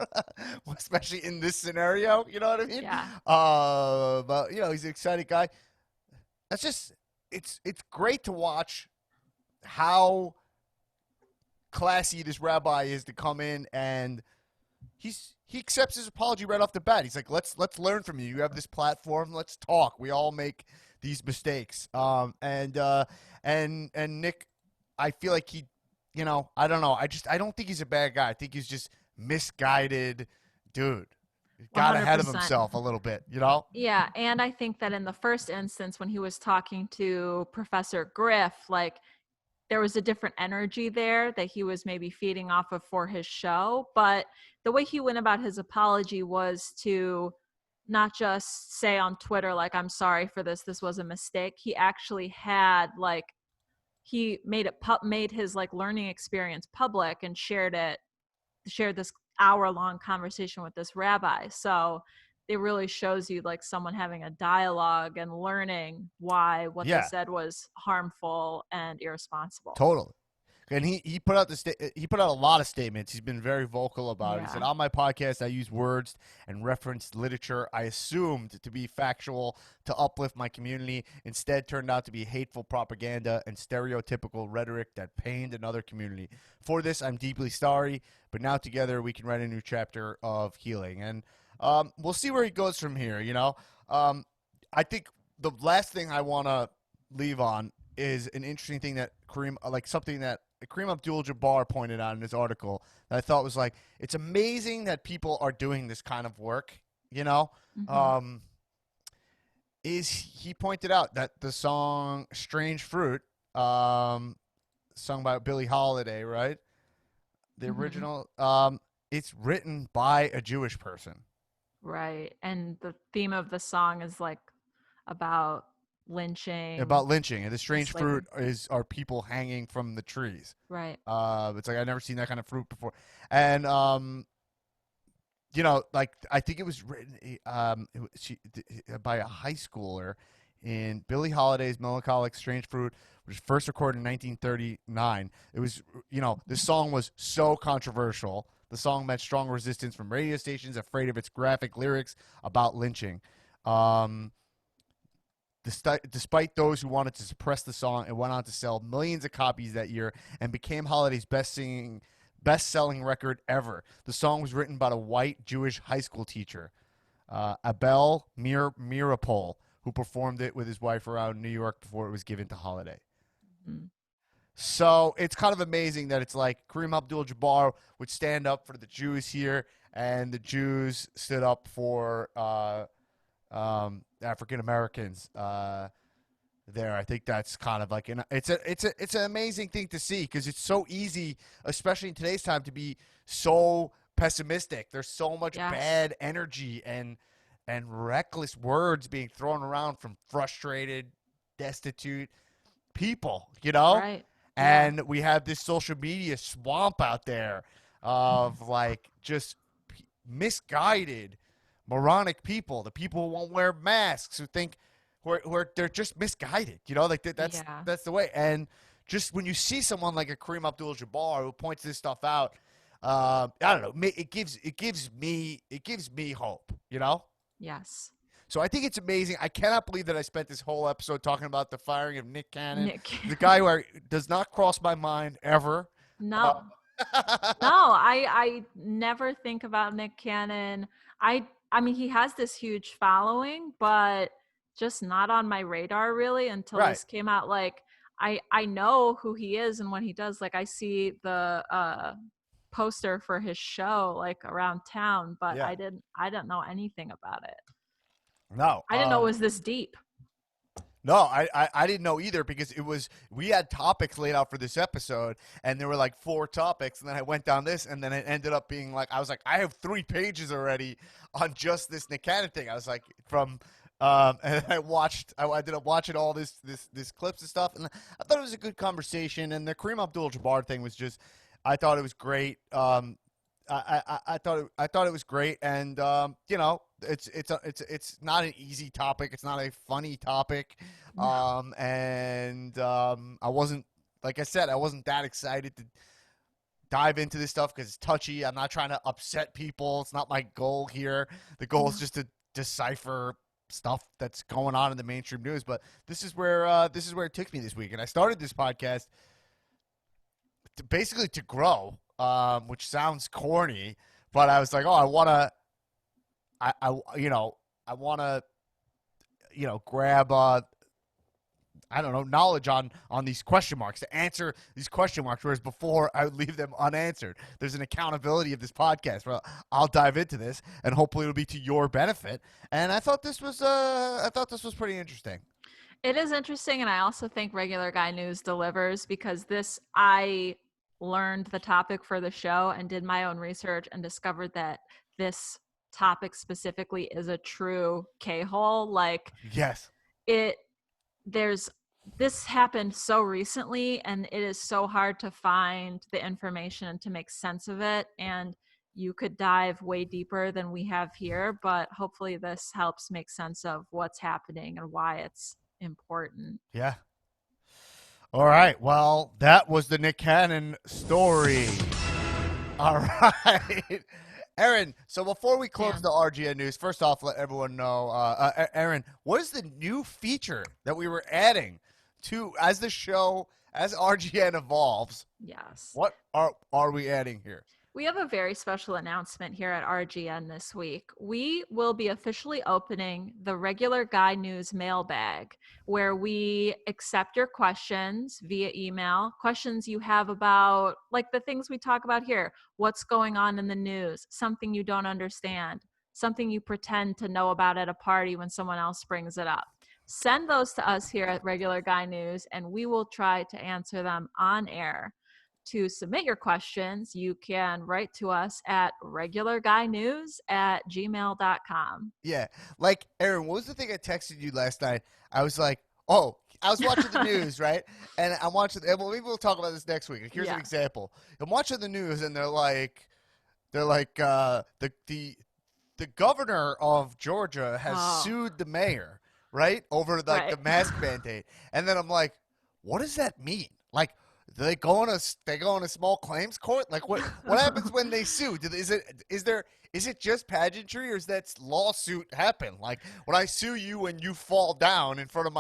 especially in this scenario. You know what I mean? Yeah. But he's an exciting guy. That's just it's great to watch how classy this rabbi is to come in and he accepts his apology right off the bat. He's like, let's learn from you. You have this platform. Let's talk. We all make these mistakes. And Nick, I feel like I don't know. I don't think he's a bad guy. I think he's just misguided, dude. He got ahead of 100%. himself a little bit. You know? Yeah, and I think that in the first instance when he was talking to Professor Griff, like there was a different energy there that he was maybe feeding off of for his show, but the way he went about his apology was to not just say on Twitter like I'm sorry for this was a mistake. He actually had like he made his like learning experience public and shared this hour long conversation with this rabbi. So it really shows you like someone having a dialogue and learning why what they Yeah, said was harmful and irresponsible. totally. And he put out he put out a lot of statements. He's been very vocal about it. He said, Yeah. on my podcast, I use words and referenced literature I assumed to be factual to uplift my community. Instead, turned out to be hateful propaganda and stereotypical rhetoric that pained another community. For this, I'm deeply sorry. But now together, we can write a new chapter of healing. And we'll see where he goes from here. I think the last thing I want to leave on is an interesting thing that something that Kareem Abdul Jabbar pointed out in his article that I thought was like, it's amazing that people are doing this kind of work, you know? Hmm. Um, is he pointed out that the song Strange Fruit, sung by Billie Holiday, right? The Hmm. original, it's written by a Jewish person. Right. And the theme of the song is like about lynching, About lynching, and the strange fruit enslavement. is are people hanging from the trees. Right. It's like I've never seen that kind of fruit before, and like I think it was written by a high schooler in Billie Holiday's "Melancholic Strange Fruit," which was first recorded in 1939. It was, this song was so controversial. The song met strong resistance from radio stations afraid of its graphic lyrics about lynching. Um, Despite those who wanted to suppress the song, it went on to sell millions of copies that year and became Holiday's best-selling record ever. The song was written by a white Jewish high school teacher, Abel Mirapol, who performed it with his wife around New York before it was given to Holiday. Mhm. So it's kind of amazing that it's like Kareem Abdul-Jabbar would stand up for the Jews here, and the Jews stood up for African Americans there. I think that's kind of like it's an amazing thing to see because it's so easy, especially in today's time, to be so pessimistic. There's so much Yes. bad energy and reckless words being thrown around from frustrated, destitute people, Right. Yeah. and we have this social media swamp out there of like just misguided, moronic people, the people who won't wear masks, who think who are they're just misguided, like Yeah. that's the way. And just when you see someone like a Kareem Abdul-Jabbar who points this stuff out, I don't know, it gives me hope. Yes. So I think it's amazing. I cannot believe that I spent this whole episode talking about the firing of Nick Cannon, Nick. the guy who does not cross my mind ever. Uh, No. No, I never think about Nick Cannon. I mean he has this huge following, but just not on my radar really until right. this came out. Like I know who he is and what he does. Like I see the poster for his show like around town, but Yeah. I didn't know anything about it. No. I didn't know it was this deep. No, I didn't know either because we had topics laid out for this episode and there were like four topics and then I went down this and then it ended up being like I was like I have 3 pages already on just this Nick Cannon thing. I was like and I ended up watching all this clips and stuff and I thought it was a good conversation and the Kareem Abdul-Jabbar thing was just I thought it was great. I thought it was great, and it's not an easy topic. It's not a funny topic, No. and I wasn't like I said, I wasn't that excited to dive into this stuff because it's touchy. I'm not trying to upset people. It's not my goal here. The goal is No. just to decipher stuff that's going on in the mainstream news. But this is where it took me this week, and I started this podcast basically to grow, which sounds corny, but I was like, oh, I want to, grab, I don't know, knowledge on these question marks to answer these question marks. Whereas before, I would leave them unanswered. There's an accountability of this podcast where I'll dive into this, and hopefully, it'll be to your benefit. And I thought this was pretty interesting. It is interesting, and I also think Regular Guy News delivers because this I learned the topic for the show and did my own research and discovered that this topic specifically is a true K-hole. Like Yes. it there's this happened so recently and it is so hard to find the information and to make sense of it, and you could dive way deeper than we have here, but hopefully this helps make sense of what's happening and why it's important. Yeah. All right. Well, that was the Nick Cannon story. All right. Erin, so before we close Dan. the RGN news, first off, let everyone know, Erin, what is the new feature that we were adding to as the show, as RGN evolves? Yes. What are we adding here? We have a very special announcement here at RGN this week. We will be officially opening the Regular Guy News mailbag, where we accept your questions via email, questions you have about, like the things we talk about here, what's going on in the news, something you don't understand, something you pretend to know about at a party when someone else brings it up. Send those to us here at Regular Guy News, and we will try to answer them on air. To submit your questions, you can write to us at regularguynews@gmail.com. Yeah. Like, Erin, what was the thing I texted you last night? I was like, oh, I was watching the news, right? And I'm watching, and well, maybe we'll talk about this next week. Here's an Yeah. example. I'm watching the news, and the governor of Georgia has Oh, sued the mayor, right, over like the right. mask mandate. And then I'm like, what does that mean? Like, do they go on a small claims court? Like, what happens when they sue? Is it just pageantry, or is that lawsuit happen? Like, when I sue you and you fall down in front of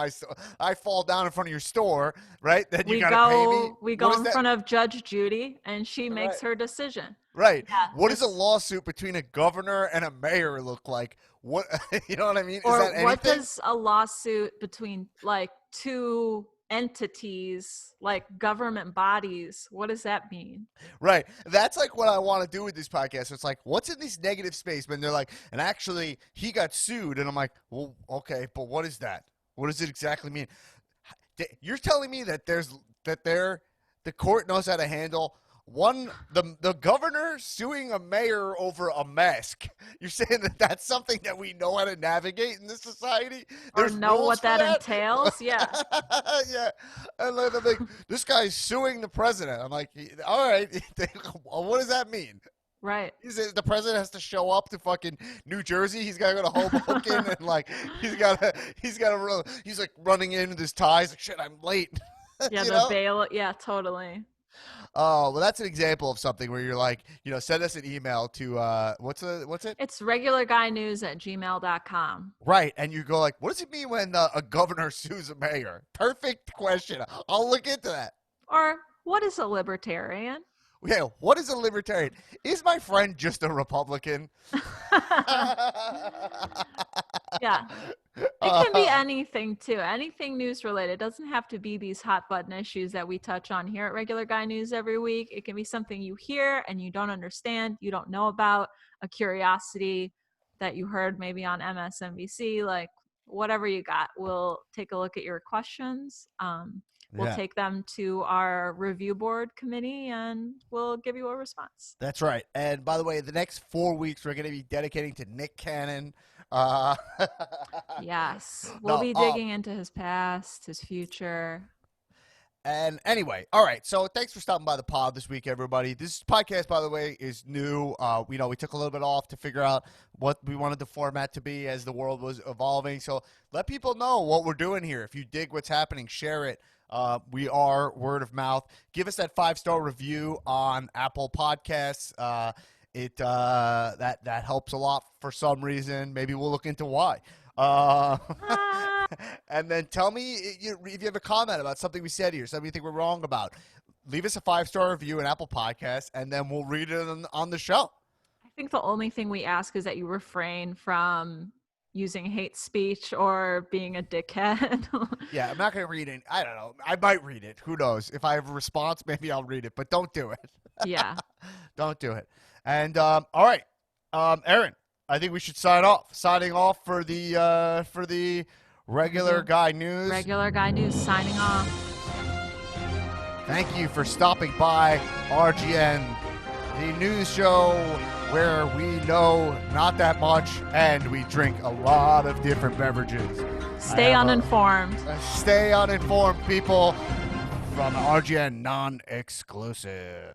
I fall down in front of your store, right? Then you we got to pay me. go we What go is in that? front of Judge Judy, and she Right. makes her decision. Right. Yeah, What does a this lawsuit between a governor and a mayor look like? What you know what I mean? Is or that what anything? does a lawsuit between like two entities, like government bodies, what does that mean? Right. That's like what I want to do with this podcast. It's like, what's in this negative space? When they're like, and actually he got sued, and I'm like, well, okay, but what is that? What does it exactly mean? You're telling me that the court knows how to handle the governor suing a mayor over a mask. You're saying that that's something that we know how to navigate in this society? Or There's know rules what for that that? entails? Yeah, Yeah. And then I'm like, this guy's suing the president. I'm like, all right, what does that mean? right. The president has to show up to fucking New Jersey. He's got to go to Hoboken, and like he's like running in with his ties. Like, shit, I'm late. Yeah, You the know? bail. Yeah, totally. Oh, well, that's an example of something where you're like, send us an email to what's it? It's regularguynews@gmail.com. Right, and you go like, what does it mean when a governor sues a mayor? Perfect question. I'll look into that. Or what is a libertarian? Yeah, what is a libertarian? Is my friend just a Republican? Yeah. It can be anything too. Anything news related. It doesn't have to be these hot button issues that we touch on here at Regular Guy News every week. It can be something you hear and you don't understand, you don't know about, a curiosity that you heard maybe on MSNBC, like whatever you got. We'll take a look at your questions. We'll Yeah. take them to our review board committee and we'll give you a response. That's right. And by the way, the next 4 weeks we're going to be dedicating to Nick Cannon. Uh, Yes. We'll no. be digging into his past, his future. And anyway, all right. So thanks for stopping by the pod this week, everybody. This podcast, by the way, is new. We took a little bit off to figure out what we wanted the format to be as the world was evolving. So let people know what we're doing here. If you dig what's happening, share it. We are word of mouth. Give us that 5-star review on Apple Podcasts. That helps a lot for some reason. Maybe we'll look into why. Ah, And then tell me if you have a comment about something we said here, something you think we're wrong about. Leave us a 5-star review in Apple Podcasts, and then we'll read it on the show. I think the only thing we ask is that you refrain from using hate speech or being a dickhead. Yeah, I'm not going to read it. I don't know. I might read it. Who knows? If I have a response, maybe I'll read it, but don't do it. Yeah. Don't do it. And all right, Erin, I think we should sign off. Signing off for the Regular Guy News. Regular Guy News signing off. Thank you for stopping by RGN, the news show where we know not that much and we drink a lot of different beverages. Stay uninformed. Stay uninformed, people, from RGN non-exclusive.